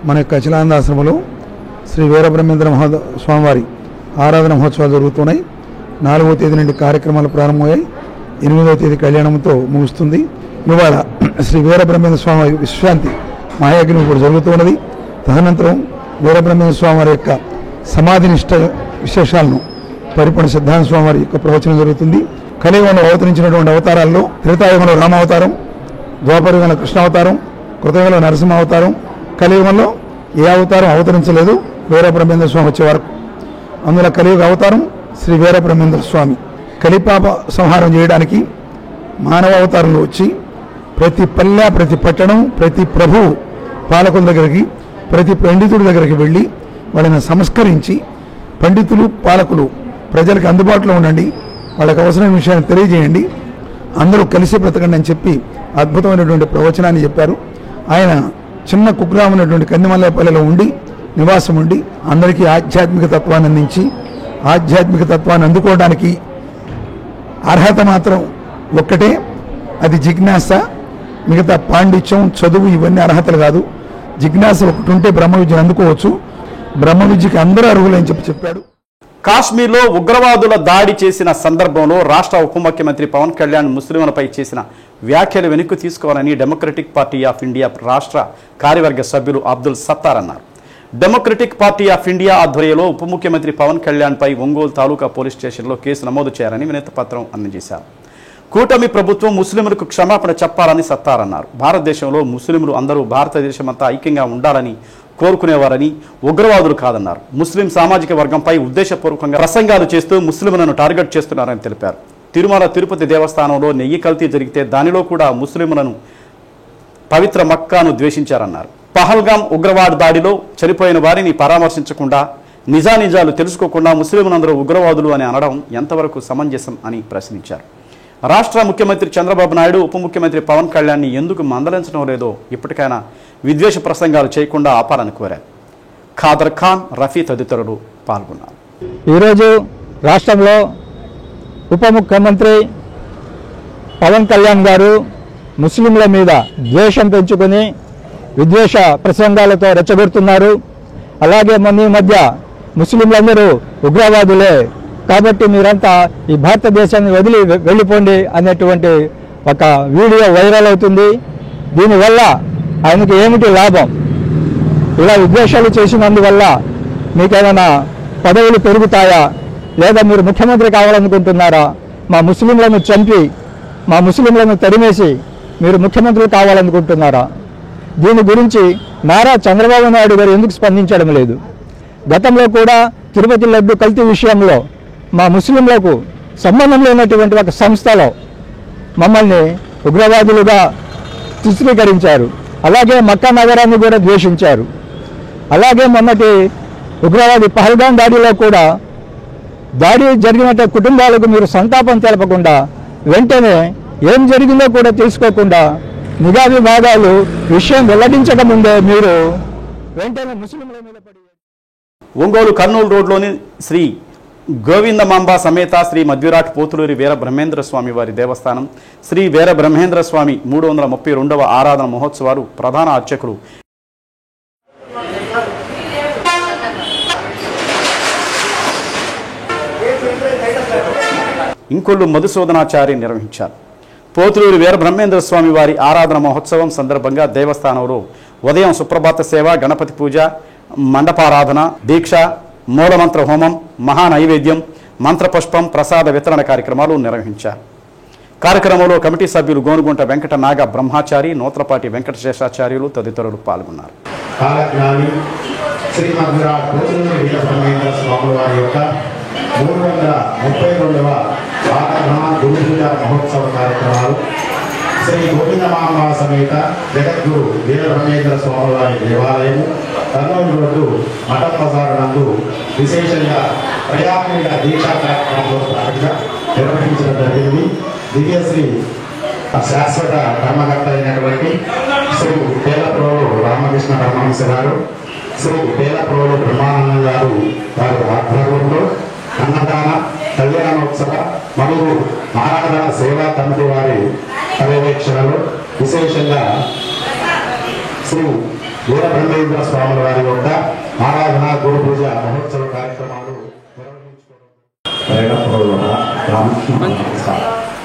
మన యొక్క అచలానంద ఆశ్రమంలో శ్రీ వీరబ్రహ్మేంద్ర స్వామివారి ఆరాధన మహోత్సవాలు జరుగుతున్నాయి. 4వ తేదీ నుండి కార్యక్రమాలు ప్రారంభమయ్యాయి. 8వ తేదీ కళ్యాణంతో ముగుస్తుంది. ఇవాళ శ్రీ వీరబ్రహ్మేంద్ర స్వామి విశ్రాంతి మహాయజ్ఞం ఇప్పుడు జరుగుతున్నది. తదనంతరం వీరబ్రహ్మేంద్ర స్వామివారి యొక్క సమాధి నిష్ట విశేషాలను పరిపూర్ణ సిద్ధాంత స్వామివారి యొక్క ప్రవచనం జరుగుతుంది. కలియుగంలో అవతరించినటువంటి అవతారాల్లో త్రేతాయుగంలో రామావతారం, ద్వాపరయుగంలో కృష్ణావతారం, కృతయుగంలో నరసింహ అవతారం, కలియుగంలో ఏ అవతారం అవతరించలేదు వీరబ్రహ్మేంద్ర స్వామి వచ్చే వరకు. అందులో కలియుగ అవతారం శ్రీ వీరబ్రహ్మేంద్ర స్వామి. కలిపాప సంహారం చేయడానికి మానవ అవతారంలో వచ్చి ప్రతి పల్లె, ప్రతి పట్టణం, ప్రతి ప్రభువు పాలకుల దగ్గరికి, ప్రతి పండితుడి దగ్గరికి వెళ్ళి వాళ్ళని సంస్కరించి, పండితులు పాలకులు ప్రజలకు అందుబాటులో ఉండండి, వాళ్ళకి అవసరమైన విషయాన్ని తెలియజేయండి, అందరూ కలిసి బ్రతకండి అని చెప్పి అద్భుతమైనటువంటి ప్రవచనాన్ని చెప్పారు. ఆయన చిన్న కుగ్రామం ఉన్నటువంటి కందిమల్లేపల్లిలో ఉండి నివాసం ఉండి అందరికీ ఆధ్యాత్మిక తత్వాన్ని అందించి, ఆధ్యాత్మిక తత్వాన్ని అందుకోవడానికి అర్హత మాత్రం ఒక్కటే, అది జిజ్ఞాస. మిగతా పాండిత్యం, చదువు ఇవన్నీ అర్హతలు కాదు. జిజ్ఞాస ఒకటి ఉంటే బ్రహ్మ విద్యను అందుకోవచ్చు. బ్రహ్మ విద్యకి అందరూ అర్హులని చెప్పాడు. కాశ్మీర్లో ఉగ్రవాదుల దాడి చేసిన సందర్భంలో రాష్ట్ర ఉప ముఖ్యమంత్రి పవన్ కళ్యాణ్ ముస్లింలపై చేసిన వ్యాఖ్యలు వెనక్కి తీసుకోవాలని డెమోక్రటిక్ పార్టీ ఆఫ్ ఇండియా రాష్ట్ర కార్యవర్గ సభ్యులు అబ్దుల్ సత్తార్ అన్నారు. డెమోక్రటిక్ పార్టీ ఆఫ్ ఇండియా ఆధ్వర్యంలో ఉప ముఖ్యమంత్రి పవన్ కళ్యాణ్పై ఒంగోలు తాలూకా పోలీస్ స్టేషన్లో కేసు నమోదు చేయాలని వినతిపత్రం అందజేశారు. కూటమి ప్రభుత్వం ముస్లింలకు క్షమాపణ చెప్పాలని సత్తార్ అన్నారు. భారతదేశంలో ముస్లింలు అందరూ భారతదేశమంతా ఐక్యంగా ఉండాలని కోరుకునేవారని, ఉగ్రవాదులు కాదన్నారు. ముస్లిం సామాజిక వర్గంపై ఉద్దేశపూర్వకంగా ప్రసంగాలు చేస్తూ ముస్లింలను టార్గెట్ చేస్తున్నారని తెలిపారు. తిరుమల తిరుపతి దేవస్థానంలో నెయ్యి కల్తీ జరిగితే దానిలో కూడా ముస్లింలను పవిత్ర మక్కాను ద్వేషించారన్నారు. పహల్గాం ఉగ్రవాద దాడిలో చనిపోయిన వారిని పరామర్శించకుండా, నిజానిజాలు తెలుసుకోకుండా ముస్లింలందరూ ఉగ్రవాదులు అని అనడం ఎంతవరకు సమంజసం అని ప్రశ్నించారు. రాష్ట్ర ముఖ్యమంత్రి చంద్రబాబు నాయుడు ఉప ముఖ్యమంత్రి పవన్ కళ్యాణ్ని ఎందుకు మందలించడం లేదో ఇప్పటికైనా విద్వేష ప్రసంగాలు చేయకుండా ఆపాలని కోరారు. ఖాదర్ ఖాన్, రఫీ తదితరులు పాల్గొన్నారు. ఈరోజు రాష్ట్రంలో ఉప ముఖ్యమంత్రి పవన్ కళ్యాణ్ గారు ముస్లింల మీద ద్వేషం పెంచుకొని విద్వేష ప్రసంగాలతో రెచ్చగొడుతున్నారు. అలాగే మొన్న ఈ మధ్య ముస్లింలందరూ ఉగ్రవాదులే కాబట్టి మీరంతా ఈ భారతదేశాన్ని వదిలి వెళ్ళిపోండి అనేటువంటి ఒక వీడియో వైరల్ అవుతుంది. దీనివల్ల ఆయనకు ఏమిటి లాభం? ఇలా విద్వేషాలు చేసినందువల్ల మీకేమైనా పదవులు పెరుగుతాయా? లేదా మీరు ముఖ్యమంత్రి కావాలనుకుంటున్నారా? మా ముస్లింలను చంపి, మా ముస్లింలను తరిమేసి మీరు ముఖ్యమంత్రి కావాలనుకుంటున్నారా? దీని గురించి నారా చంద్రబాబు నాయుడు గారు ఎందుకు స్పందించడం లేదు? గతంలో కూడా తిరుపతి లడ్డు కల్తీ విషయంలో మా ముస్లింలకు సంబంధం లేనటువంటి ఒక సంస్థలో మమ్మల్ని ఉగ్రవాదులుగా చిత్రీకరించారు. అలాగే మక్కా నగరాన్ని కూడా ద్వేషించారు. అలాగే మొన్నటి ఉగ్రవాది పహల్గాం దాడిలో కూడా దాడి జరిగిన కుటుంబాలకు మీరు సంతాపం తెలపకుండా వెంటనే ఏం జరిగిందో కూడా తెలుసుకోకుండా నిఘా విభాగాలు విషయం వెల్లడించక ముందే మీరు వెంటనే ముస్లింల మీద పడి ఒంగోలు కర్నూలు రోడ్లోని శ్రీ గోవిందమాంబ సమేత శ్రీ మధ్విరాట్ పోతులూరి వీర బ్రహ్మేంద్ర స్వామి వారి దేవస్థానం శ్రీ వీర బ్రహ్మేంద్ర స్వామి 332వ ఆరాధన మహోత్సవాలు ప్రధాన అర్చకులు ఇంకొల్లు మధుసూదనాచారి నిర్వహించారు. పోతులూరి వీర బ్రహ్మేంద్ర స్వామి వారి ఆరాధన మహోత్సవం సందర్భంగా దేవస్థానంలో ఉదయం సుప్రభాత సేవ, గణపతి పూజ, మండపారాధన, దీక్ష, మూలమంత్ర హోమం, మహానైవేద్యం, మంత్రపుష్పం, ప్రసాద వితరణ కార్యక్రమాలు నిర్వహించారు. కార్యక్రమంలో కమిటీ సభ్యులు గోనుగుంట వెంకట నాగ బ్రహ్మాచారి, నూత్రపాటి వెంకట శేషాచార్యులు తదితరులు పాల్గొన్నారు. శ్రీ మధ్విరాట్ పోతులూరి వీర బ్రహ్మేంద్ర స్వామి వారి యొక్క 332వ ఆరాధన గురుపూజ మహోత్సవ కార్యక్రమాలు శ్రీ గోవిందమాంబ సమేత జగద్గురు వీర బ్రహ్మేంద్ర స్వామి వారి దేవాలయము కర్నూలు రోడ్డు మఠం బజారు నందు విశేషంగా ప్రయాణీయ దీక్షా కార్యక్రమంలో భాగంగా నిర్వహించడం జరిగింది. దివ్యశ్రీ శాశ్వత కర్మకర్త అయినటువంటి శ్రీ పేలప్రోలు రామకృష్ణ పరమహంస గారు, శ్రీ పేలప్రోలు బ్రహ్మానందం గారు వారి ఆధ్వర్యంలో అన్నదాన కళ్యాణోత్సవ మరియు ఆరాధన సేవా కమిటీ వారి పర్యవేక్షణలో విశేషంగా శ్రీ వీర బ్రహ్మేంద్ర స్వాముల వారి యొక్క ఆరాధన గురు పూజ మహోత్సవ కార్యక్రమాలు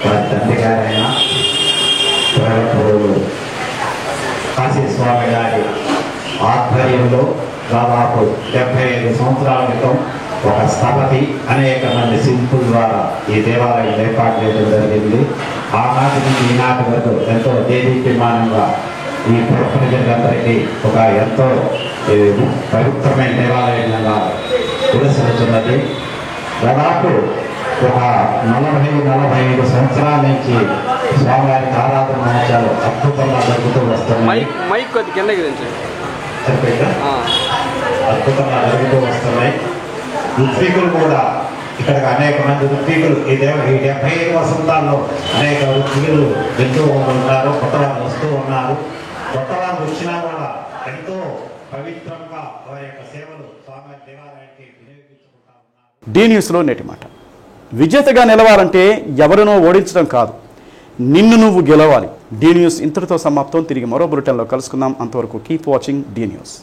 వారి తండ్రి గారైన కాశీ స్వామి గారి ఆధ్వర్యంలో దాదాపు 75 సంవత్సరాల క్రితం ఒక స్థపతి అనేక మంది శిల్పుల ద్వారా ఈ దేవాలయం ఏర్పాటు చేయడం జరిగింది. ఆనాటి నుంచి ఈనాటి వరకు ఎంతో దేదీప్యమానంగా ఈ ప్రజలందరికీ ఒక ఎంతో పవిత్రమైన దేవాలయంగా విలసిల్లుతున్నది. దాదాపు ఒక 40-45 సంవత్సరాల నుంచి స్వామివారికి ఆరాధన మహోత్సవాలు అద్భుతంగా జరుగుతూ వస్తున్నాయి. అద్భుతంగా జరుగుతూ వస్తున్నాయి. ఋత్వికులు కూడా ఇక్కడ అనేక మంది ఋత్వికులు ఈ 75 వసంతాల్లో అనేక ఋత్వికులు వెళ్తూ ఉంటారు, కొత్త వాళ్ళు వస్తూ ఉన్నారు. కొత్త వాళ్ళు వచ్చినా కూడా ఎంతో పవిత్రంగా వారి యొక్క సేవలు స్వామి దేవాలయానికి వినియోగించుకుంటా ఉన్నారు. డి న్యూస్లో నేటి మాట. విజేతగా నిలవాలంటే ఎవరినో ఓడించడం కాదు, నిన్ను నువ్వు గెలవాలి. డి న్యూస్ ఇంతటితో సమాప్తం. తిరిగి మరో బులెటిన్లో కలుసుకుందాం. అంతవరకు కీప్ వాచింగ్ డి న్యూస్.